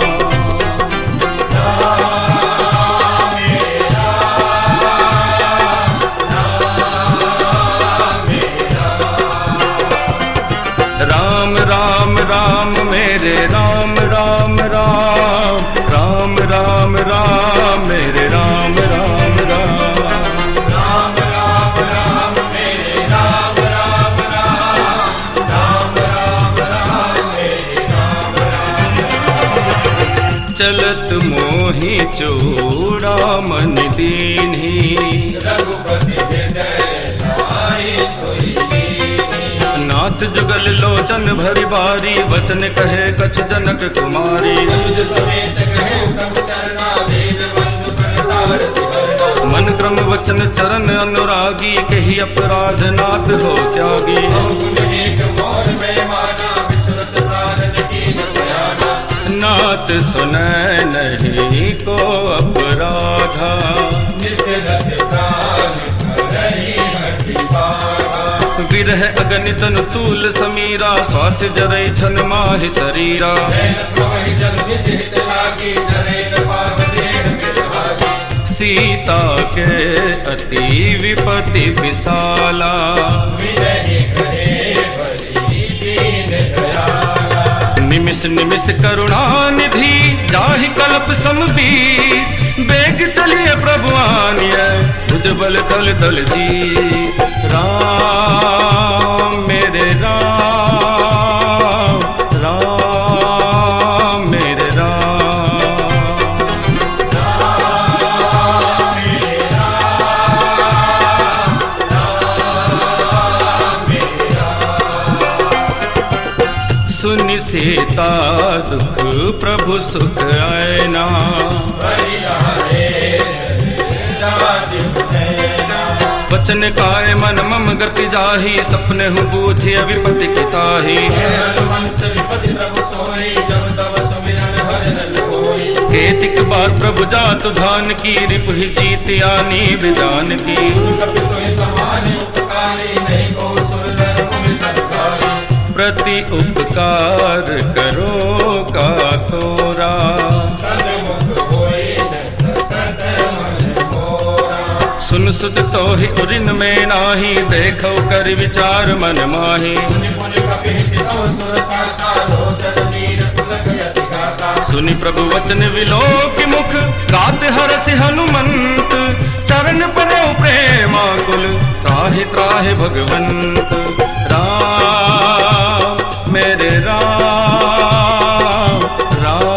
राम राम राम मेरे राम राम राम। राम राम राम मेरे राम राम राम। राम राम राम मेरे राम राम राम। राम राम राम मेरे राम राम राम। चलत मोहि चूड़ामन दीन्ही। रघुपति हृदय लाई सोई दीन्ही। नाथ जुगल लोचन भरि बारी वचन कहे कछ जनक कुमारी। अनुज समेत कहे प्रभु चरना देव बंधु प्रणतारति वरना। मन क्रम वचन चरण अनुरागी कही अपराध नाथ हो त्यागी। अवगुण एक मोर में माना विचरत प्राण कीन भयाना। नाथ सुनय नहीं को अपराधा। निसरत प्राण करहि हठि बाधा। विरह अगनितन तूल समीरा श्वास जरै छन माहि शरीरा। नैन स्रवहि जल निज हित लागी नरेन पाव देह मिल भागी। सीता के अति विपति विशाला। विनहि कहे बलि दीन दयाला। निमिष निमिष करुणा निधि जाहि कल्प समबीर। बेग चलिए प्रभु आनिय भुजबल तल तल जी। राम मेरे राम, राम मेरे राम। सुनि सीता दुख प्रभु सुख आयना। वचन काय मन मम गति जाही सपने हूँ बूझी विपति की ताही। हनुमंत विपति प्रभु सोई जब तब सुमिरन भजन होई। केतिक बार प्रभु जातु धान की रिपु ही जीत आनी विजान की। कपि तोहि समान उपकारी नहीं को सुर नर मुनि तत्काली। प्रति उपकार करो का तोरा। सन्मुख होई न सकत मन मोरा। सुन सुत तो ही उरिन में नाही देखो कर विचार मन माही। मुनि मुनि कपि चितौ सुर काता लोचन वीर पुलक यति गाता। सुनि प्रभु वचन विलोक मुख गात हरसि हनुमंत। चरण परो प्रेमाकुल त्राहि त्राहि भगवंत। राम मेरे राम, राम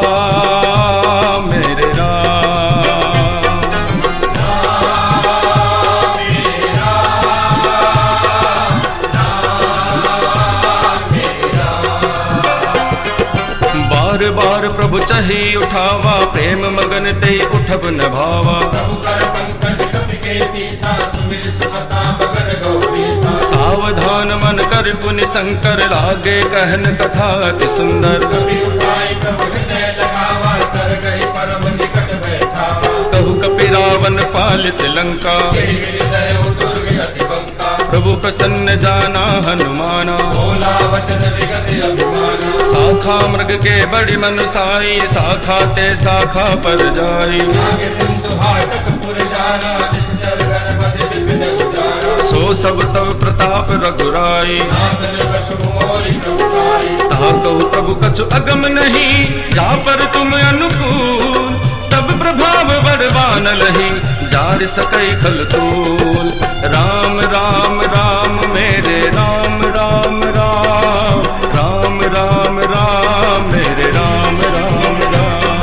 बार बार प्रभु चही उठावा, प्रेम मगन ते उठब न भावा। प्रभु कर पंकज कपि केसी, सुमिर सुबसा बगन गौरीसा। सावधान मन कर पुनि शंकर, लागे कहन कथा अति सुंदर। कपि उठाई प्रभु हृदय लगावा, कर गए परम निकट बैठावा। कहु कपि रावण पालित लंका, हृदय दुर्ग अति बंका। प्रभु प्रसन्न जाना हनुमाना, बोला वचन विगत अभिमाना। शाखा मृग के बड़ी मनुसाई, शाखा ते शाखा पर जाई। आगे सिंधु हाटक पुर जाना, निश्चर गणपति विपिन उजारा। सो सब तब प्रताप रघुराई, नाथन कछु मोरि प्रभु आई। कहा कहु प्रभु कछु अगम नहीं, जा पर तुम अनुकूल। तब प्रभाव बड़वान लही, जार सकई खल तूल। राम राम राम मेरे राम राम राम, राम राम राम मेरे राम राम राम।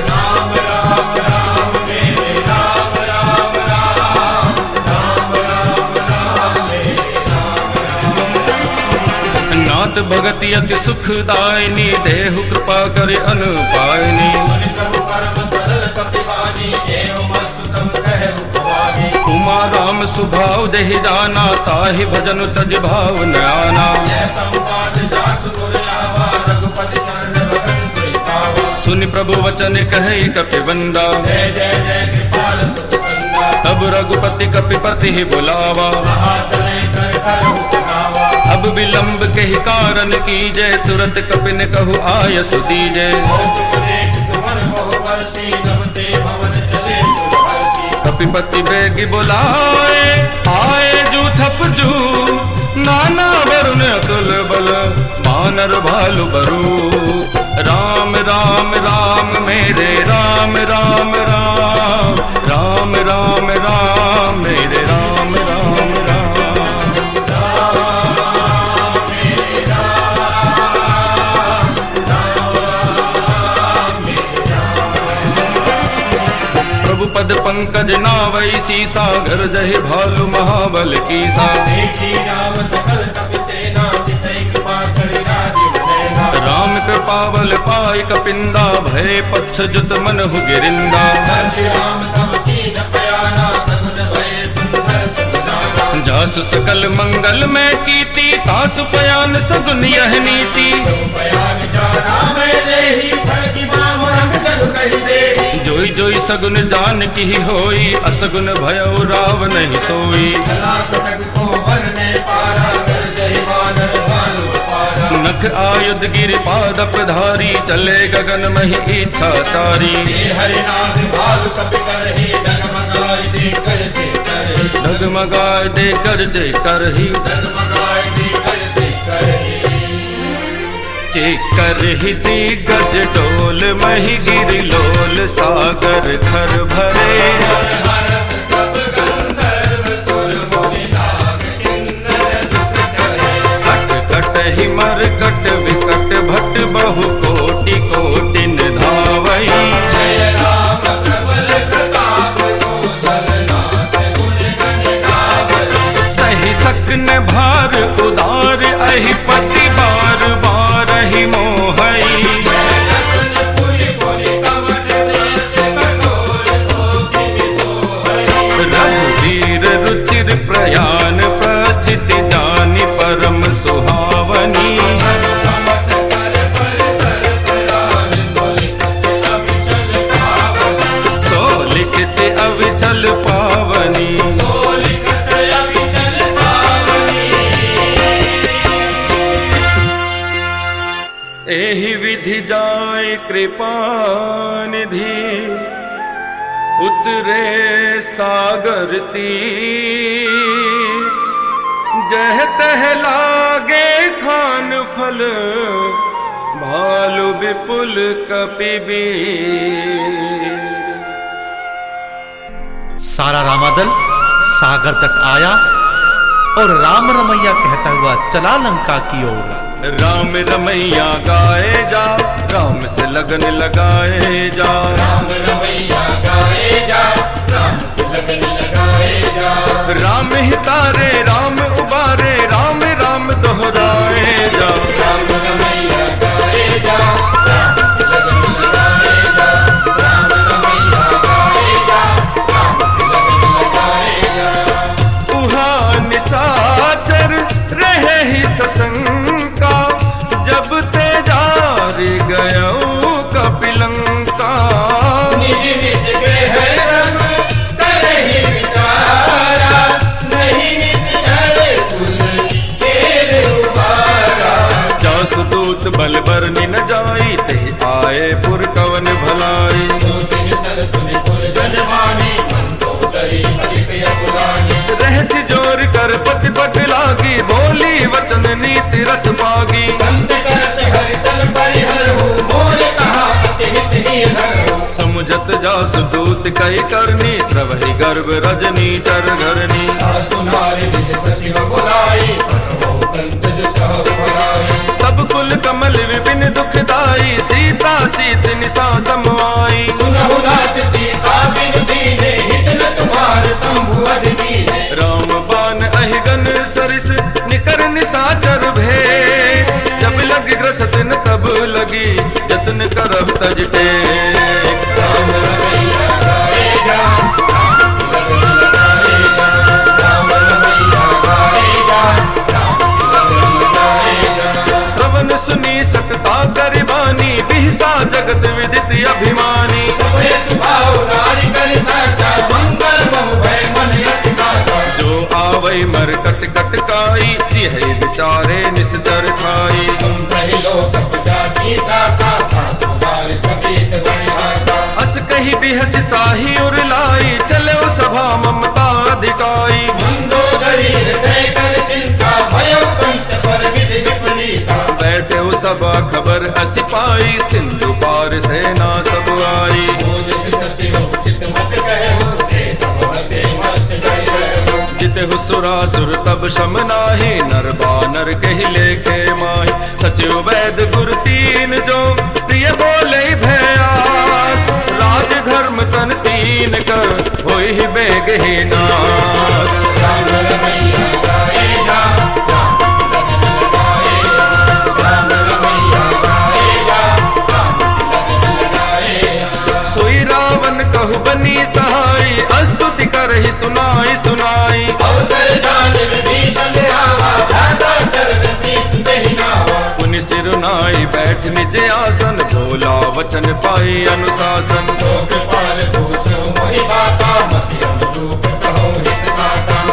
राम राम राम मेरे राम राम राम, राम राम राम मेरे राम राम। नाथ भगति अति सुखदायिनी, देहु कृपा करे अनुपायनी। सुनि प्रभु परम सरल कपिवानी, एवं अस्तुतम कहु भवानी। उमा राम सुभाव देहि जाना, ताहि भजन तज भाव न आना। जय संवाद जासु पुर आवा, रघुपति चरण भगत सोई पावा। सुनि प्रभु वचन कहे कपिबंदा, जय जय जय कृपाल सुख कंदा। तब रघुपति कपिपति ही बुलावा। कहा चले कर करहु कहावा। अब विलंब के ही कारण कीजे, तुरंत कपिन कहु आयसु दीजे। कौतुक देख सुमन बहु वर्षी, नमते भवन चले सुरहर्षि। कपिपति बेगी बुलाए, आए जूथप जू। नाना वरुण अतुल बल, मानर भालु बरू। राम राम राम मेरे राम राम राम, राम राम राम मेरे राम राम राम। प्रभु पद पंकज नावई सीसा, घर जहि भालु महाबल कीसा। देखी राम सकल कपि सेना, चितई कृपा करि राजीव नयना। राम कृपा बल पाई कपिंदा, भय पक्ष जुत मनहु गिरिंदा। हर्षि राम तब कीन पयाना, सगुन भय सुंदर सुखदाना। जासु सकल मंगल में कीती, तासु पयान सगुन यह नीति। पयान जाना मैं देही, फलकी बाम रंग जग कहि देही। जोई जोई सगुन जान की होई, असगुन भयउ राव नहीं सोई। चला कटक को वन में पारा, कर जहि वानर भालु अपारा। नख आयुध गिरि पादप धारी, चले गगन महि इच्छाचारी। हे हरिनाथ भालु कपि करहि, डगमगाई दे कर जे करहि। डगमगाए दे कर जय करही, डगमगाई दे कर जे करहि। चेकर ही दिग्गज डोल, मही गिरि लोल, सागर खर भरे। हरस सब गंधर्व सुर मुनि नाग, किन्नर दुख करे। कट कट ही मर कट विकट, भट बहु कोटि कोटि धावई। जय राम प्रबल प्रताप, कौशलनाथ गुण गण गावई। सही सकन भार उदार, अहि पति बार बार ही मोहई। रघुवीर रुचिर प्रयाण, प्रस्थिति जानि परम सुहावनी। सो लिखित अविचल पावनी। एहि विधि जाय कृपा निधि, उतरे सागर तीर। जह तह लागे खान फल, भालु विपुल कपिबीर। सारा रामादल सागर तट आया और राम रमैया कहता हुआ चला लंका की ओर। राम रमैया गाए जा, राम से लगन लगाए जा। राम रमैया गाए जा, राम से लगन लगाए जा। राम ही तारे राम उबारे, राम राम दोहराए जा। राम रमैया गाए जा, राम जाई, ते आए पुर कवन भलाई। रहस्य जोर कर पति पट लागी, बोली वचन नीति रस पागी। समुझत जासु दूत कई करनी, श्रवहि गर्भ रजनी चर घरनी। तब कुल कमल विपिन दुखदाई, सीता सीत निसा समवाई। राम बान अहिगन सरिस, निकर निसाचर भे। जब लग ग्रसत न तब लगी, जतन करहु तज टेक। श्रवण सुनी सकता गरिबानी, बिहसा जगत विदित अभिमानी। जो आवै मर कट कट काई, जिह विचारे निस्तर खाई। अस कही बिहसिता ही उरलाई, चलो सभा ममता अधिकाई। बैठे सभा खबर अस पाई, सिंधु पार सेना सब आई। जितहु सुरासुर तब शम नाही, नर बानर कहि लेखे माही। सचिव वैद गुरु तीन जो, प्रिय बोले भयास। राज धर्म तन तीन कर, होई बेग ही नास। सोई रावण कहु बनी सहाई, स्तुति करहि सुनाई सुनाई। पुनि सिरुनाई बैठ निज आसन, भोला वचन पाई अनुशासन।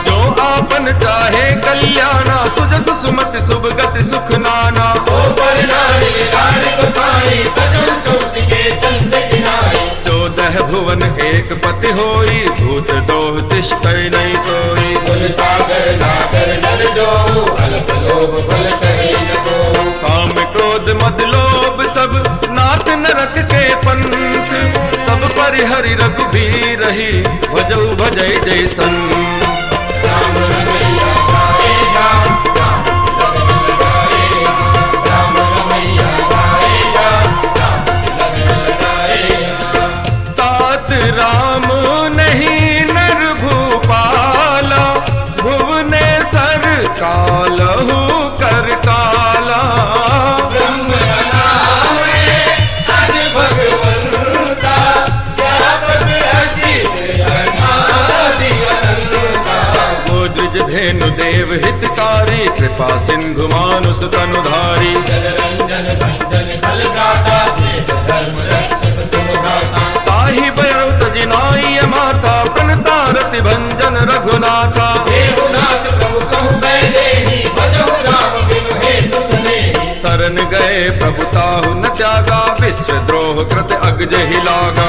जो आपन चाहे कल्याणा, सुजस सुमति शुभ गति सुख नाना। चौदह भुवन एक पति होई, भूत दोह तिष्ठै नहीं सोई। काम क्रोध मद लोभ सब, नाथ नरक के पंथ। सब परिहरि रघुबीर ही, भजऊ भजै जैसन। तात राम नहीं नर भूपाला, भुवनेश्वर कालहु कर काला। गोद्विज धेनु देव हितकारी, कृपा सिंधु मानुष तनुधारी। ताहि बयरु तजिनाई माता, प्रणतारति भंजन रघुनाथा। शरण गए प्रभु ताहु न त्यागा, विश्व द्रोह कृत अग्ज ही लागा।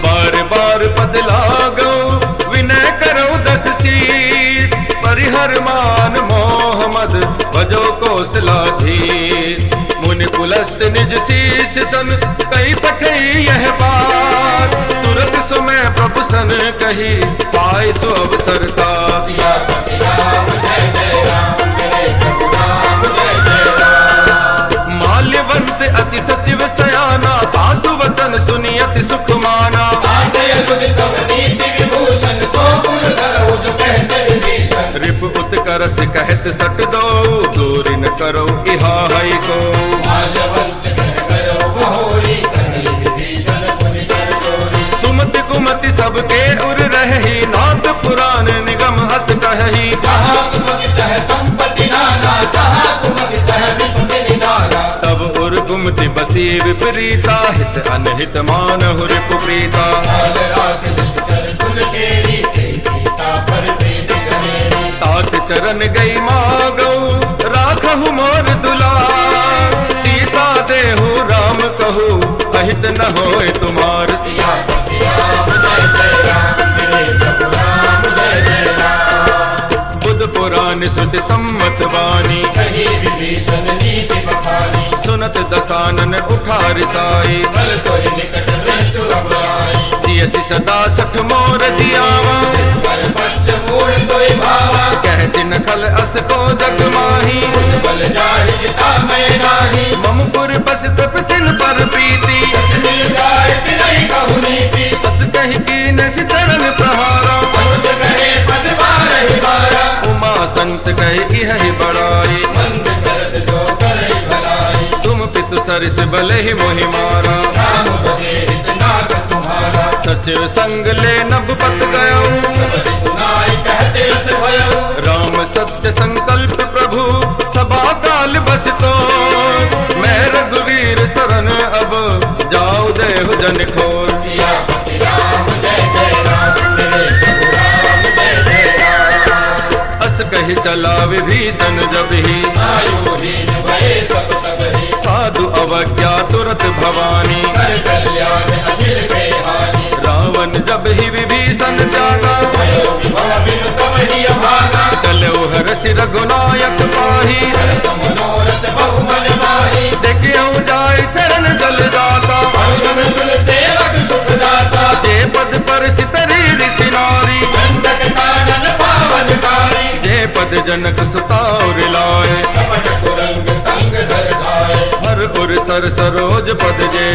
बार बार पद लागो, विनय करो दस शीस। परिहर मान मोह मद, भजो कौशलाधीश। मुनि कुलस्त निज शीस सन, कई पठई यह बात। तुरत सुमय प्रभु सन कही, पाय सो अवसर का। माल्यवंत अति सचिव सयाना, तासु वचन सुनि अति सुख माना। रिप उत्कर्ष कहत सट दो, दूर न करो इहा हई को। सुमति कुमति सबके उर रही, नाथ पुराण निगम अस कही। तब उर गुमति बसी विपरीता, हित अनहित मानहु रिपु प्रीता। हाथ चरण गई मागो राखहु मोर दुलार, सीता देहु राम कहू अहित न होए तुम्हार। बुध पुराण श्रुति सम्मत वाणी, सुनत दसानन उठा रिसाई। जियसि सदा सठ मोर जियावा, कहसि नखल अस को जग माही। मम पुर बस तपसिन पर प्रीति, तस कहि कीन सि चरण प्रहारा। उमा संत कहि इहि बड़ाई, तुम पितु सरिस भले ही मोहि मारा। सचिव संग ले नभ पत गयो, राम सत्य संकल्प प्रभु सभा काल बस तो। मैं रघुवीर शरण अब जाऊ देहु जन खोर। अस कहि चला विभीषण जब ही, साधु अवज्ञा तुरत भवानी। रावण जब ही विभीषण जागा, चलो हरसि रघुनायक पाही। देखियो जाय चरण जल जाता, जे पद पर सितरी ऋषि नारी। जे पद जनक सुता और लाए, हर उर सर सरोज पद जे।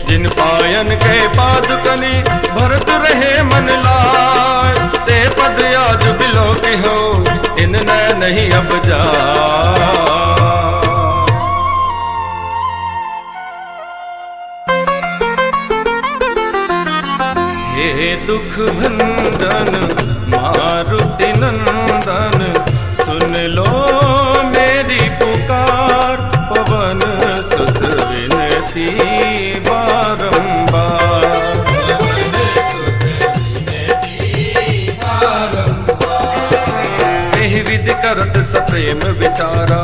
जिन पायन के पादुकनि भरत रहे मन लाय, ते पद आज बिलो के हो इन न नहीं अब जा। हे दुख भंजन मारुति नंदन, सुन लो मेरी पुकार। पवन सुत विनती बारंबार, एहि विधि करत सप्रेम विचारा।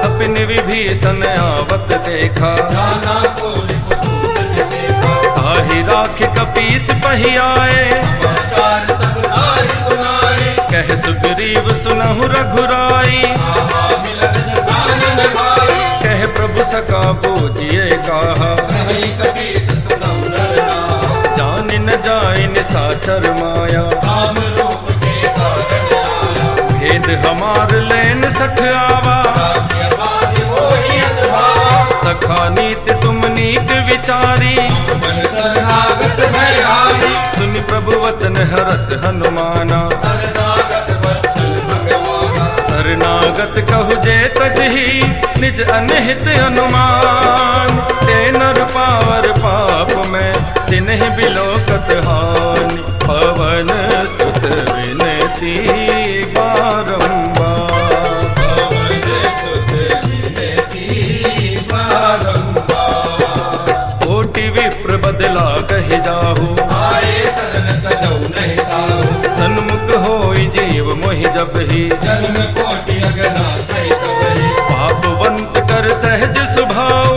अपने विभीषण आवत देखा, ताहि राख कपीस पहियाए। कह सुग्रीव सुनहु रघुराई, कह प्रभु सका बोझिए कहा। जान न जाय निशाचर माया, भेद हमार लेन सठ आवा। सखा नीत तुम नीत विचारी, सुनि प्रभु वचन हरस हनुमाना। शरणागत कहु जे तजहि, निज अनहित अनुमान। ते नर पावर पाप में तिन्हि बिलोकत हानि, पवन सुत विनती बारंबार। कोटि विप्र बदला कहि जाहु, सन्मुख होई जीव मोहि जब ही। पापवंत कर सहज स्वभाव,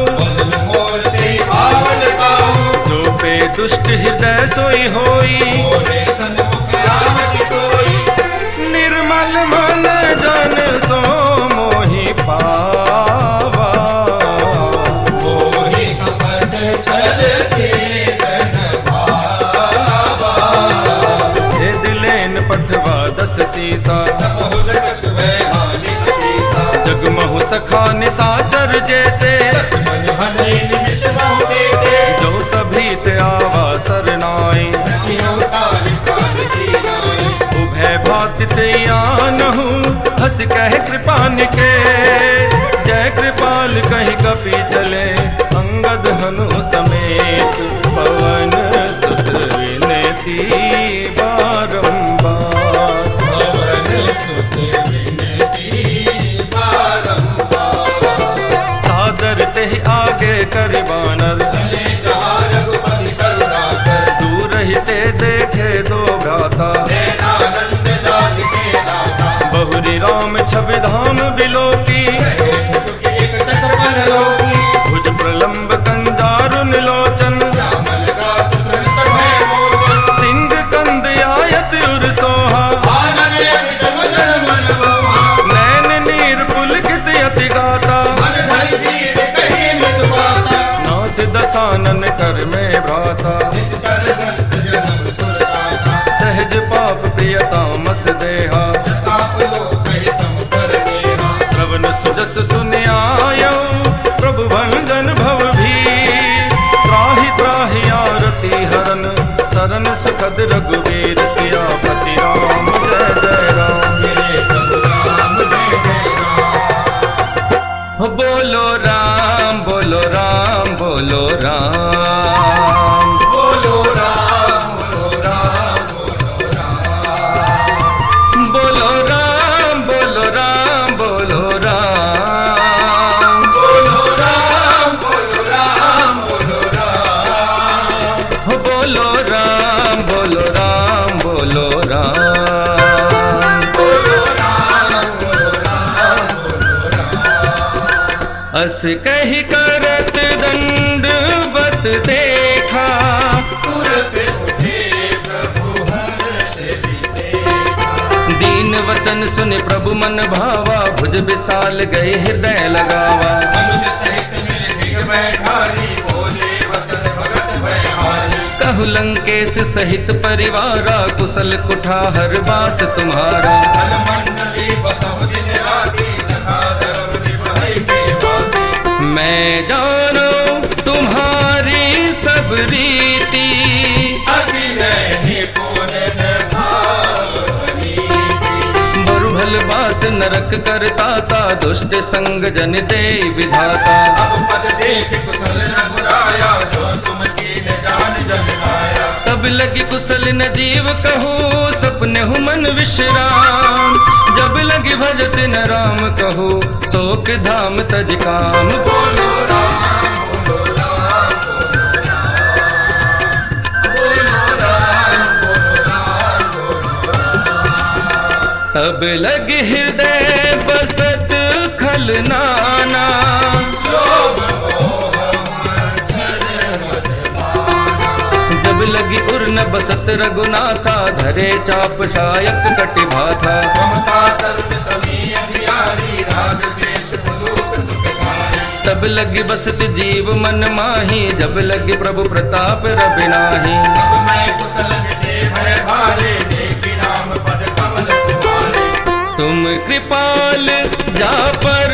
जो पे दुष्ट हृदय सोई होई। निर्मल मन जन सो मोहि पावा, हे दिलेन पठवा दस सीसा। जगमहु सखा निशाचर जेते, जो सभी ते आवा सरनाई। उभय भाति ते आनहु, हस कह कृपान के। जय कृपाल कहि कपि चले, अंगद हनु समेत। पवन सुत विनती बारंबार, सादर ते आगे कर बानर। दूर ही ते दे राम छवि धाम बिलोकी, भुज प्रलंब कंजारुन लोचन, सिंह कंद आयत उर सोहा, नैन नीर पुलकित अति गाता, नाथ दसानन कर में भ्राता, सहज पाप प्रियतामस देहा, श्रवण सुजस सुनियायो प्रभु भंजन भव भी, त्राहि त्राहि आरती हरन सरन सुखद रघुवीर, सियापति राम जय जय राम, बोलो राम बोलो राम बोलो राम, बोलो राम बोलो राम बोलो राम, बोलो राम बोलो राम, बोलो राम बोलो राम बोलो राम, बोलो राम बोलो राम बोलो राम, बोलो राम बोलो राम बोलो राम। अस कही करत दंडवत देखा, दीन वचन सुन प्रभु मन भावा, भुज विशाल गए हृदय लगावा, कहु लंकेश सहित परिवारा, कुशल कुठार बास तुम्हारा, मैं जानो तुम्हारी सब रीति, बरुभल बास नरक करताता, दुष्ट संग जन दे विधाता, तब लगी कुशल न जीव कहो, सपने हु मन विश्राम, जब लगी भजत न राम कहो, शोक धाम तज काम, बोलो राम बोलो राम बोलो राम बोलो राम बोलो राम, तब लगी हृदय बसत खलनाना, जब लगी उर्न बसत रघुनाथा, धरे चाप शायक कटि भाथा, तब लगी बसत जीव मन माही, जब लगी प्रभु प्रताप रवि नाही, तुम कृपाल जा पर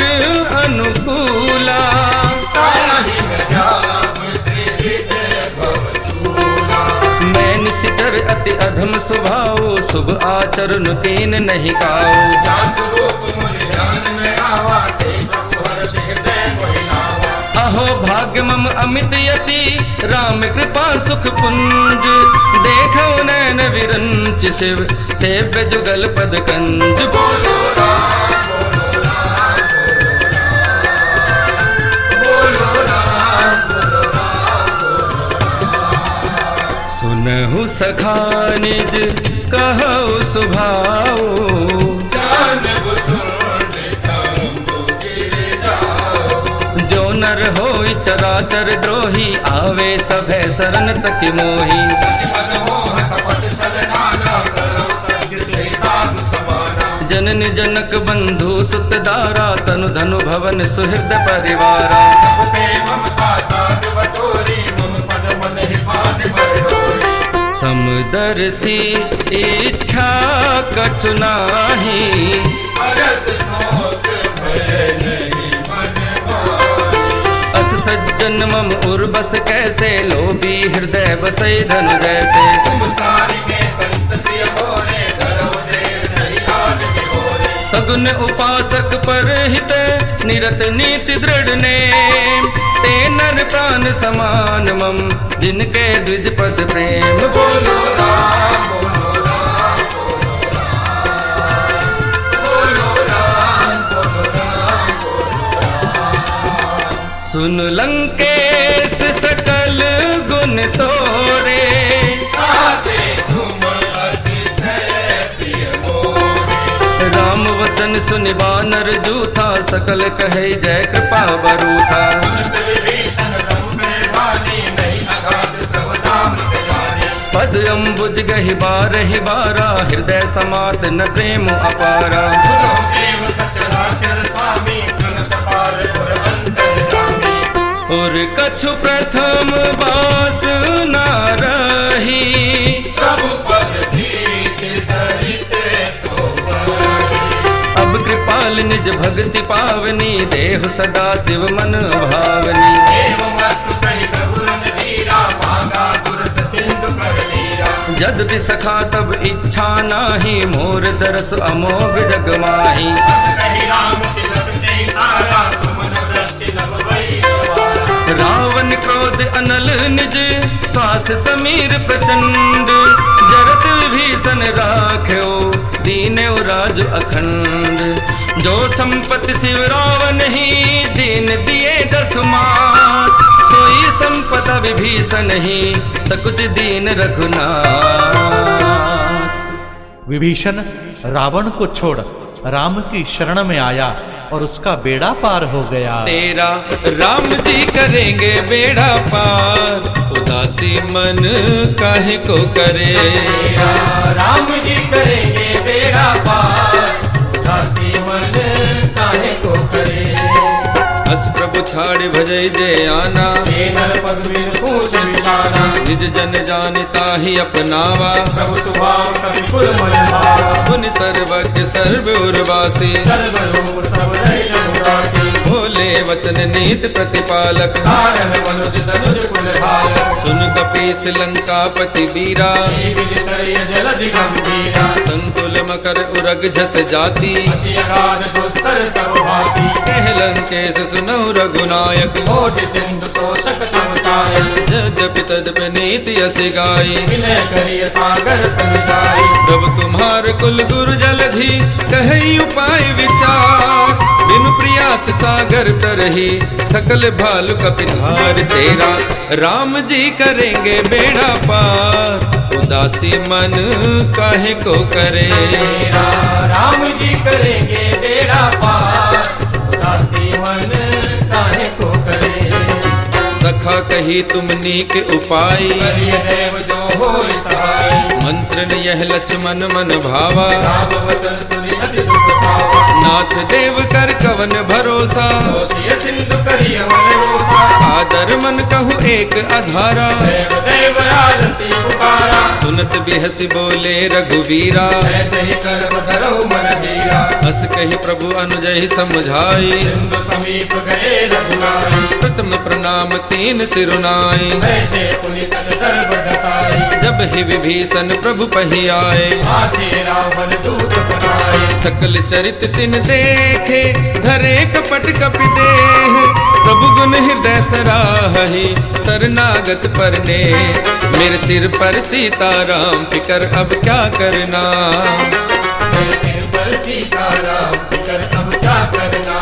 अनुकूला, मैं निश्चर अति अधम स्वभाव, शुभ आचरण तीन नहीं काओ, अहो भाग्य मम अमित यति, राम कृपा सुख पुंज, देखो नैन विरंच शिव सेव्य जुगल पद कंज, बोलो राम बोलो राम बोलो राम बोलो राम बोलो राम, सुनहु सखा निज कहु सुभाओ, नर होई चराचर द्रोही, आवे सभय शरण तक मोही, जनन जनक बंधु सुत दारा, तनु धनु भवन सुहृद परिवारा, समदर्शी इच्छा कछु नाही, सज्जन मम उर्बस कैसे, लोभी हृदय बसई धनु जैसे, सगुन उपासक पर हित, निरत नीति दृढ़ नेम, ते नर प्राण समान मम, जिनके द्विज पद प्रेम, बोलो राम बोलो राम बोलो राम बोलो राम बोलो, सुन लंकेश सकल गुण तोरे, राम वचन बचन सुनि बानर जूथा, सकल कहे जय कृपा बरूथा। पद अम्बुज गहि बारहि बारा, हृदय समात न प्रेम अपारा। और कछु प्रथम बास न रही, अब कृपाल निज भक्ति पावनी, देहु सदा शिव मन भावनी। जद सखा तब इच्छा नाही, मोर दरस अमोघ जग माही। रावण क्रोध अनल निज, श्वास समीर प्रचंड। जरत विभीषण राख्यो, दीन्यो राज अखंड। जो संपत्ति शिव रावण ही, दीन दिए दस मात। सोई संपदा विभीषण ही, सकुच दीन रघुनाथ। विभीषण रावण को छोड़ राम की शरण में आया और उसका बेड़ा पार हो गया। तेरा राम जी करेंगे बेड़ा पार, उदासी मन काहे को करे। तेरा राम जी करेंगे बेड़ा पार, उदासी मन काहे को करे। अस प्रभु छाड़ भजई जय आना, पूछ विचारा। निज जन जानता ही अपनावा, प्रभु स्वभाव कवि कुल मन भावा। पुन सर्वज्ञ सर्व उर्वासी, सर्वलोक सब रहित निवासी। भोले वचन नीत प्रतिपालक, कारण मनुज तनुज कुल भालक। सुन कपीस लंकापति वीरा, जलधि गंभीरा। संकुल मकर उरग झस जाति, अति अगाध दुस्तर सब भांति। कह लंकेश सुनहु रघुनायक, कोटि सिंधु शोषक तम सायक। यद्यपि तद्यपि नीति यस गाई, विनय करिय सागर समुदाय। प्रभु तुम्हार कुल गुरु जलधि, कहि उपाय विचार। बिनु प्रयास सागर तरही, थकल भालु कपिधार। तेरा राम जी करेंगे बेड़ा पार, उदासी मन काहे को करे। तेरा राम जी करेंगे बेड़ा पार, उदासी मन काहे को करे। सखा कही तुम नीक उपाय, करिय देव जो होय सहाय। मंत्र न यह लक्ष्मण मन भावा, राम वचन सुनि अति दुख पावा। नाथ देव कर कवन भरोसा, दोषिय सिंधु करिय मन रोसा। आदर मन कहु एक अधारा, देव देव राजसी पुकारा। सुनत बिहसी बोले रघुवीरा, ऐसे ही कर्म धरो मन धीरा। हस कही प्रभु अनुजहि समझाई, सिंधु समीप गए रघुनाई। प्रथम प्रणाम तीन सिरुनाई। बैठे पुनि तन दर्भ दसाई। जब ही विभीषण प्रभु पही आए, आजे रावण दूत बनाए। सकल चरित तिन देखे, धरे कपट कपि देह। प्रभु गुण हृदय सराहि, शरणागत परने। मेरे सिर पर सीताराम, फिकर अब क्या करना। मेरे सिर पर सीताराम, फिकर अब क्या करना।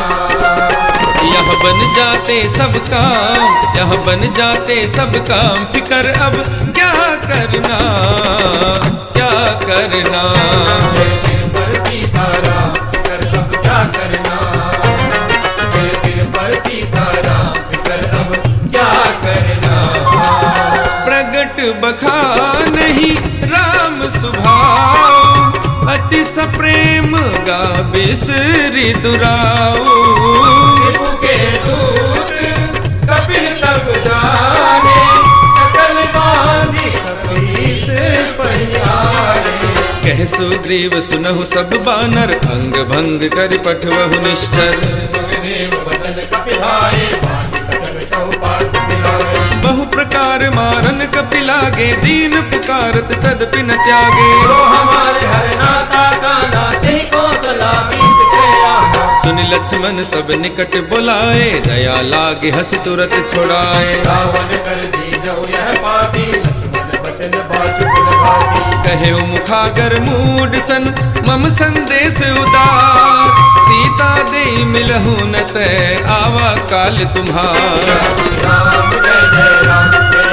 यह बन जाते सब काम, यह बन जाते सब काम। फिकर अब क्या करना, क्या करना। मेरे सिर पर सीताराम, फिकर अब क्या करना। मेरे सिर पर सीताराम, फिकर अब क्या करना। प्रगट बखान ही राम सुभाव, अति सप्रेम गा बिसरि दुराऊ। के दूत कपिल तब जाने, सकल बांधि कपीस पहियारे। कह सुग्रीव सुनहु सब बानर, अंग भंग कर पठवहु निश्चर। सुग्रीव वचन कपिलाए, बांधि कटक चौपास दिलाए। बहु प्रकार मारन कपिलागे, दीन पुकारत तदपि न त्यागे। तो हमारे हरनासा का नाचे कौशला बीस के आना। सुन लक्ष्मण सब निकट बुलाए, दया लागे हंस तुरत छुड़ाए। रावण कर दी जो यह पापी, लक्ष्मण वचन बाजु भाती। कहे मुखागर मूड सन, मम संदेश उदार। सीता दे मिलहु न तय, आवा काल तुम्हार। राम जय जय राम, जय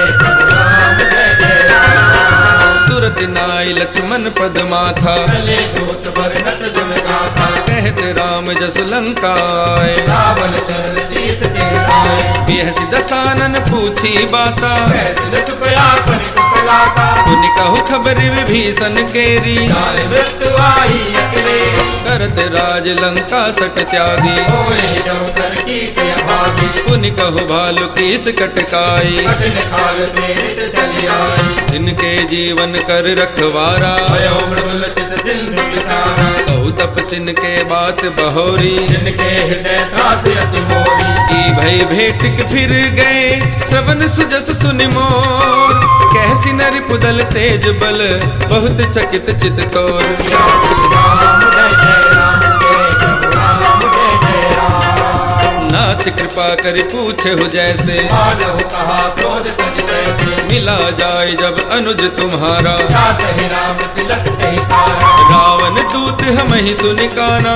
राम जय जय राम। तुरत नाय लक्ष्मण पद माथा, चले दूत बरनत जुन गाथा। कहते राम जस लंकाए। रावण चरण शीस टेकाए। बिहसि दसानन पूछी बाता, कैसिन सुपया करि कुशलाता। पुनि कहु खबर विभीषण केरी, जाने मृत्यु आई अकेले। करत राज लंका सट त्यागी, होए जब कर कीर्ति अभागी। पुनि कहु भालु कीस कटकाई, कठिन काल प्रेरित चली आई। इनके जीवन कर रखवारा, भयो मृदुल चित सिंधु बिचारा। कहु तपसिन के बात बहोरी, जिनके हृदय त्रासि अति मोरी। की भई भेट के फिर गए श्रवण सुजस सुनि मोर। कैसी नर पुदल तेज बल बहुत चकित चित तोर। राम जय जय राम जय जय राम जय जय राम। नाथ कृपा करि पूछे हो जैसे, मानव कहा क्रोध तज तैसे। मिला जाए जब अनुज तुम्हारा, जात ही राम तिलक कही सारा। रावण दूत हम ही सुनि काना,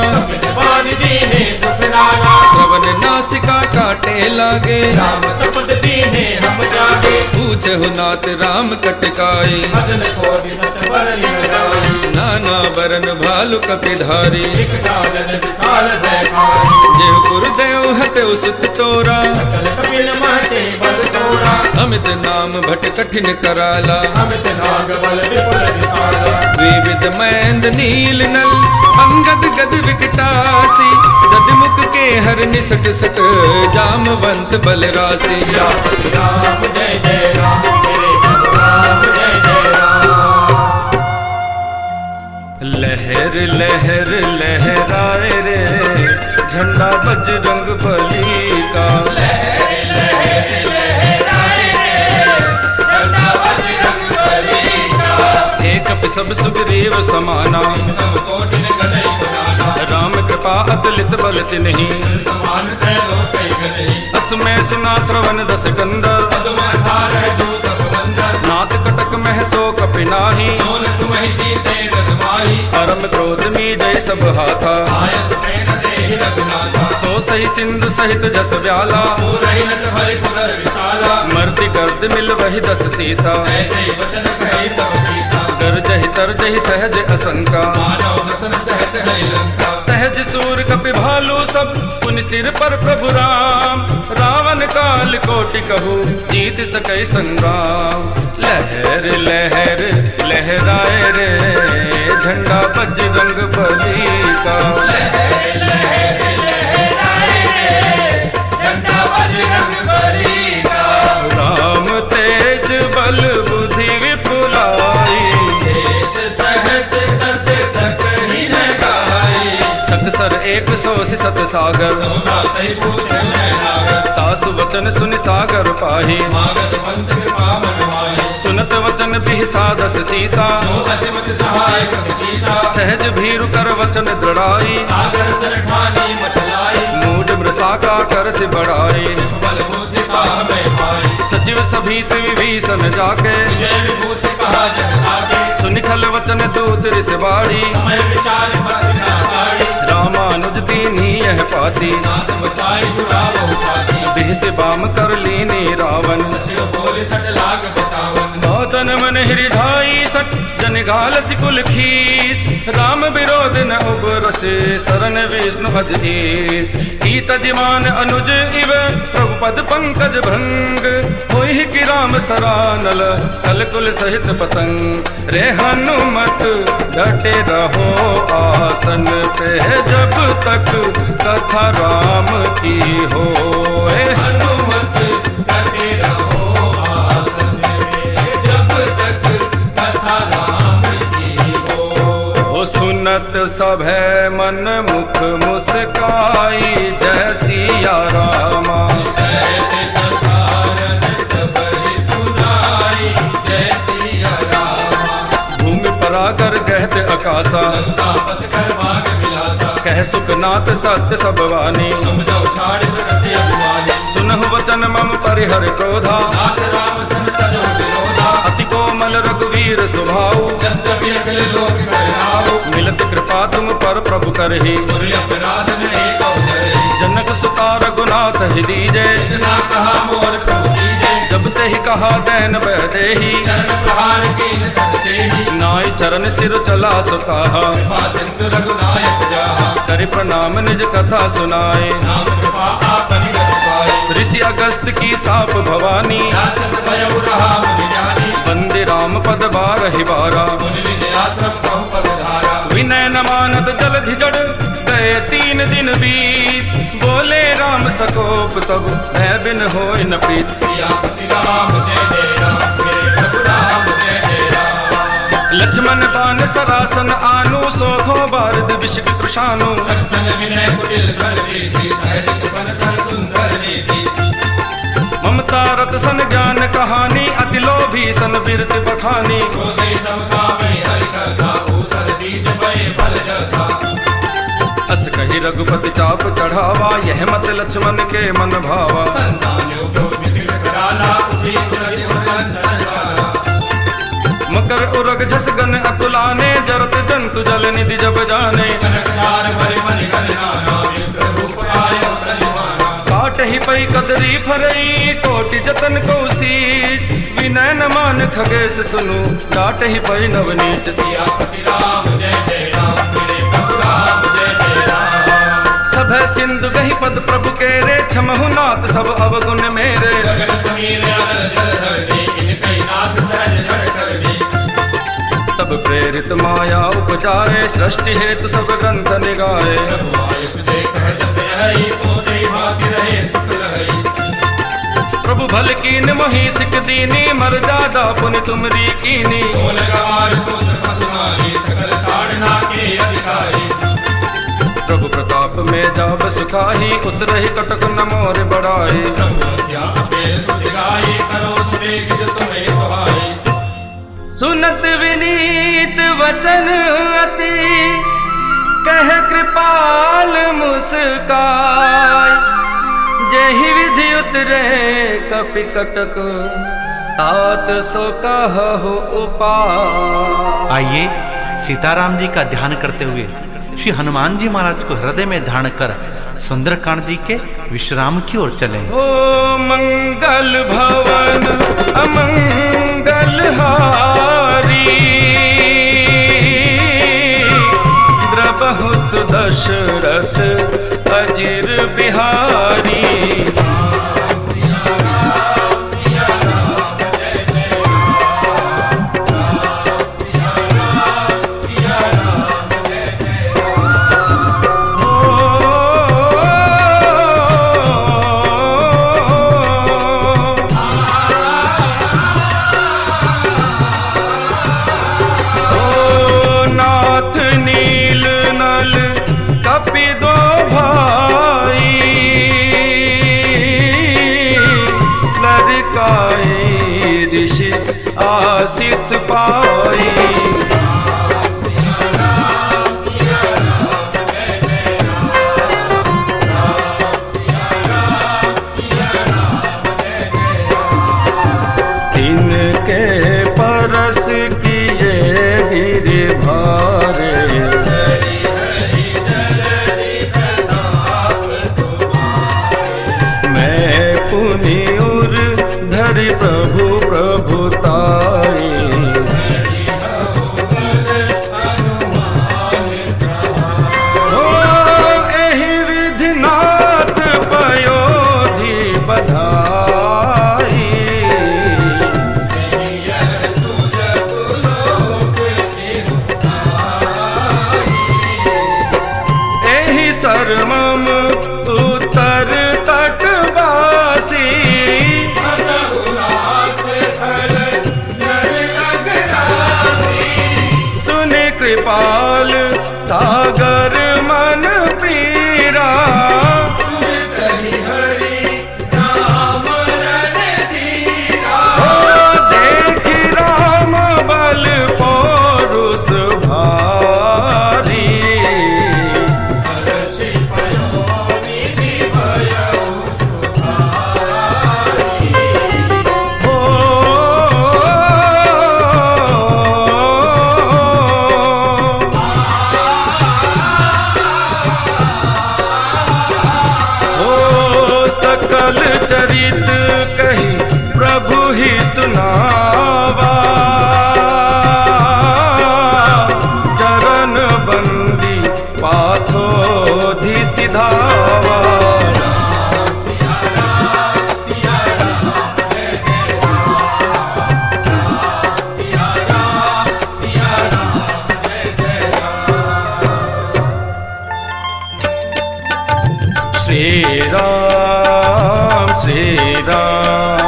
बान दीने दुख नाना। श्रवण नासिका काटे लागे। राम सपद दीने हम जागे। पूछे हो नाथ राम कटकाई, मदन को विसत बर लगाई। नाना बरन भालु कपिधारी। एक डालन विशाल भयकारी। जेहु गुरुदेव हते सुत तोरा, सकल कपिल महते बल तोरा। अमित नाम भट कठिन कराला। अमित नाग बल विपुल विशाला। विविध मैंद नील नल अंगद गद विकटासी। ददमुख के हर निसट सट जामवंत बल राशि। राम जय जय राम मेरे राम जय जय राम। लहर लहर लहराए रे झंडा बजरंग बली का। लहर लहर लहराए रे झंडा बजरंग बली का। एक सब सुग्रीव समाना, सब कोटिन गदई पुराना। राम कृपा अतुलित बल तिन्हि। समान त्रैलो कई गदई। असमय सुना श्रवण दस कंदर। पद्म अठार जो तप बंदर। नाथ कटक महसो कपिनाही। सोन तुम्हि जीते रन माही। परम क्रोध मी जय सब हाथा। आयस प्रेम देहि रघुनाथा। सो सही सिंधु सहित जस व्याला। पूरहि नत भरि पुदर विशाला। मर्ति गर्द मिल वही दस सीसा। ऐसे ही वचन कहे सब कीसा। गर्जहि तरजहि सहज असंका। मानव बसन चहत है लंका। सहज सूर कपि भालू सब पुनि सिर पर प्रभु राम। रावण काल कोटि कहू जीत सकै संग्राम। लहर लहर लहराए रे झंडा बजरंग बली का। लहर लहर लहराए रे झंडा बजरंग बली का। राम तेज बल बुद्धि विपुलाई। शेष सहस सत सकहि न गाई। सत सर एक सौ सत सागर। सोना तई पूछन नागर। तासु वचन सुनि सागर पाही। मागत पंथ कृपा मन माही। सुनत वचन बिहसादस सीसा। जो असिमत सहाय कपि कीसा। सहज भीरु कर वचन दृढ़ाई। सागर सर ठानी मचलाई। मूड मृषाका कर से बढ़ाई। बल बुद्धि कहा मैं पाई। सचिव सभीत विभीषण जाके। विजय विभूति कहा जग आगे। सुनिखल वचन दूत रिस बाड़ी। समय विचार मत ना आड़ी। रामानुज दीनी यह पाती। नाथ बचाई जुड़ा बहु छाती। देह से बाम कर लीनी रावण। सचिव बोले सट लाग बचावन। तन मन हृदय सट जन घाल सिकुल खीस। राम विरोध न उबरसे शरण विष्णु अधीस। ईत दिमान अनुज इव प्रभुपद पंकज भंग। होई कि राम सरानल कलकुल सहित पतंग। रे हनुमत डटे रहो आसन पे जब तक कथा राम की हो। हनुमत डटे रहो आसन पे जब तक कथा राम की हो। सुनत सभै मन मुख मुस्काई। जय सिया रामा। जय दसारन सबहि सुनाई। जय सिया रामा। भूमि परागर कहत आकाशा। तापस कर भाग विलासा। कह सुखनाथ सत्य सब वाणी। समझो छाड़ प्रगति अभिमानी। सुनहु वचन मम परिहर क्रोधा। नाथ राम सन तजो विरोधा। अति कोमल रघुवीर स्वभाव। यद्यपि अखिल लोक करहाओ। मिलत कृपा तुम पर प्रभु करहि। गुरु अपराध न एक अवतरहि। जनक सुता रघुनाथ ही दीजे। इतना कहा मोर प्रभु कीजे। जब ते ही कहा दैन बह देहि। चरण प्रहार कीन सकते ही। नाई चरण सिर चला सुकाहा। कृपा सिंधु रघुनायक जाहा। करे तुम्हारे प्रणाम निज कथा सुनाए। नाम कृपा आपनि कर पाए। ऋषि अगस्त की साप भवानी, राक्षस भयउ रहा मुनि ज्ञानी। वंदे राम पद बारहि बारा, मुनि निज आश्रम कहु पद धारा। विनय न मानत जलधि जड़, गए 3 दिन बीत। बोले राम सकोप तब, मैं बिन होय न प्रीत। सियापति राम जय जय राम, मेरे प्रभु राम जय जय राम। लक्ष्मण बान सरासन आनु, सोखो बारद विषिक तृषानु। सरसन विनय कुटिल स्वर रीति, सहज कृपन सर सुंदर नीति। ममता रत सन ज्ञान कहानी, अति लोभी सन बिरत बखानी। क्रोधे सब कामे हरि कथा, भूषण बीज बये फल जथा। अस कही रघुपति चाप चढ़ावा, यह मत लक्ष्मण के मन भावा। संतान योग विसिल कराला, उठी उलट उलंदन ज्वाला। मकर उरग झस गन अतुलाने, जरत जंतु जल निधि जब जाने। कनकदार भरि मनि गण नाना, विप्र रूप आयो बलवाना। काट ही पई कदरी फरई, कोटि जतन कौसीज। विनय न मान खगेश सुनु, डाट ही पई नवनीत। सियापति राम जय जय राम, मेरे प्रभु राम जय जय राम। सब सिंधु गही पद प्रभु केरे, छमहु नाथ सब अवगुण मेरे। गगन समीर अनल जल धरनी, इनकई नाथ सहज जड़ करनी। तब प्रेरित माया उपजाए, सृष्टि हेतु सब ग्रंथ निगाए। प्रभु आयुष जे कह जस यही, सो देहि भाग्य रहे सुख लहई। प्रभु भल कीन मोहि सिक दीनी, मर जादा पुनि तुमरी कीनी। बोल गवार सूत्र पसुमारी, सकल ताड़ना के अधिकारी। प्रभु प्रताप में जाब सुखाही, उतरहि कटक न मोर बड़ाई। प्रभु हत्या अपेर सुधि गाई, करो सुरेख जो तुम्हें सुहाई। सुनत विनीत वचन अति, कह कृपाल मुस्काय। जेहि विधि उतरे कपि कटक, तात सो कहु उपाय। आइए सीताराम जी का ध्यान करते हुए श्री हनुमान जी महाराज को हृदय में धारण कर सुंदरकांड जी के विश्राम की ओर चले। ओ मंगल भवन अमंगल हारी, द्रबहु सुदशरथ अजिर बिहारी। ऋषि आशीष पाई। तिनके परस किए गिर भारे, मैं पुनि उर धरि प्रभु प्रभुताई। ओ एहि विधि नाथ पयोधि बधाई। एहि सर्वम उत्तर तटवासी, सुनि कृपाल सागर मन पीरा। देखि राम बल पौरुष भारी, श्री राम श्री राम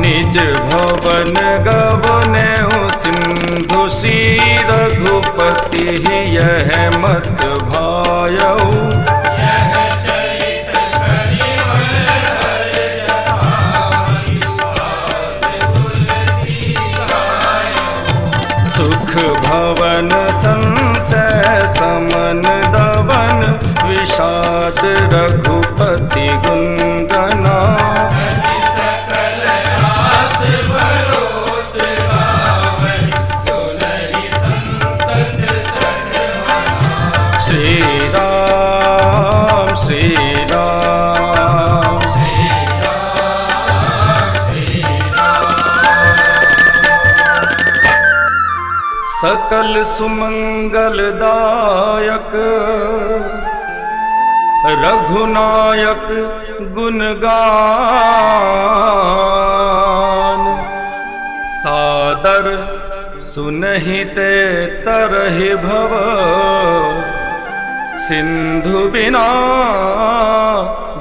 निज भवन गवने सिंधु श्री रघुपति यह मत भायऊ सुख भवन संशय समन दवन विषाद रघुपति गुंगना श्री राम श्री राम सकल सुमंगलदायक रघुनायक गुणगान सादर सुनहिते तरहि भव सिंधु बिना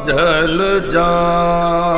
जल जान।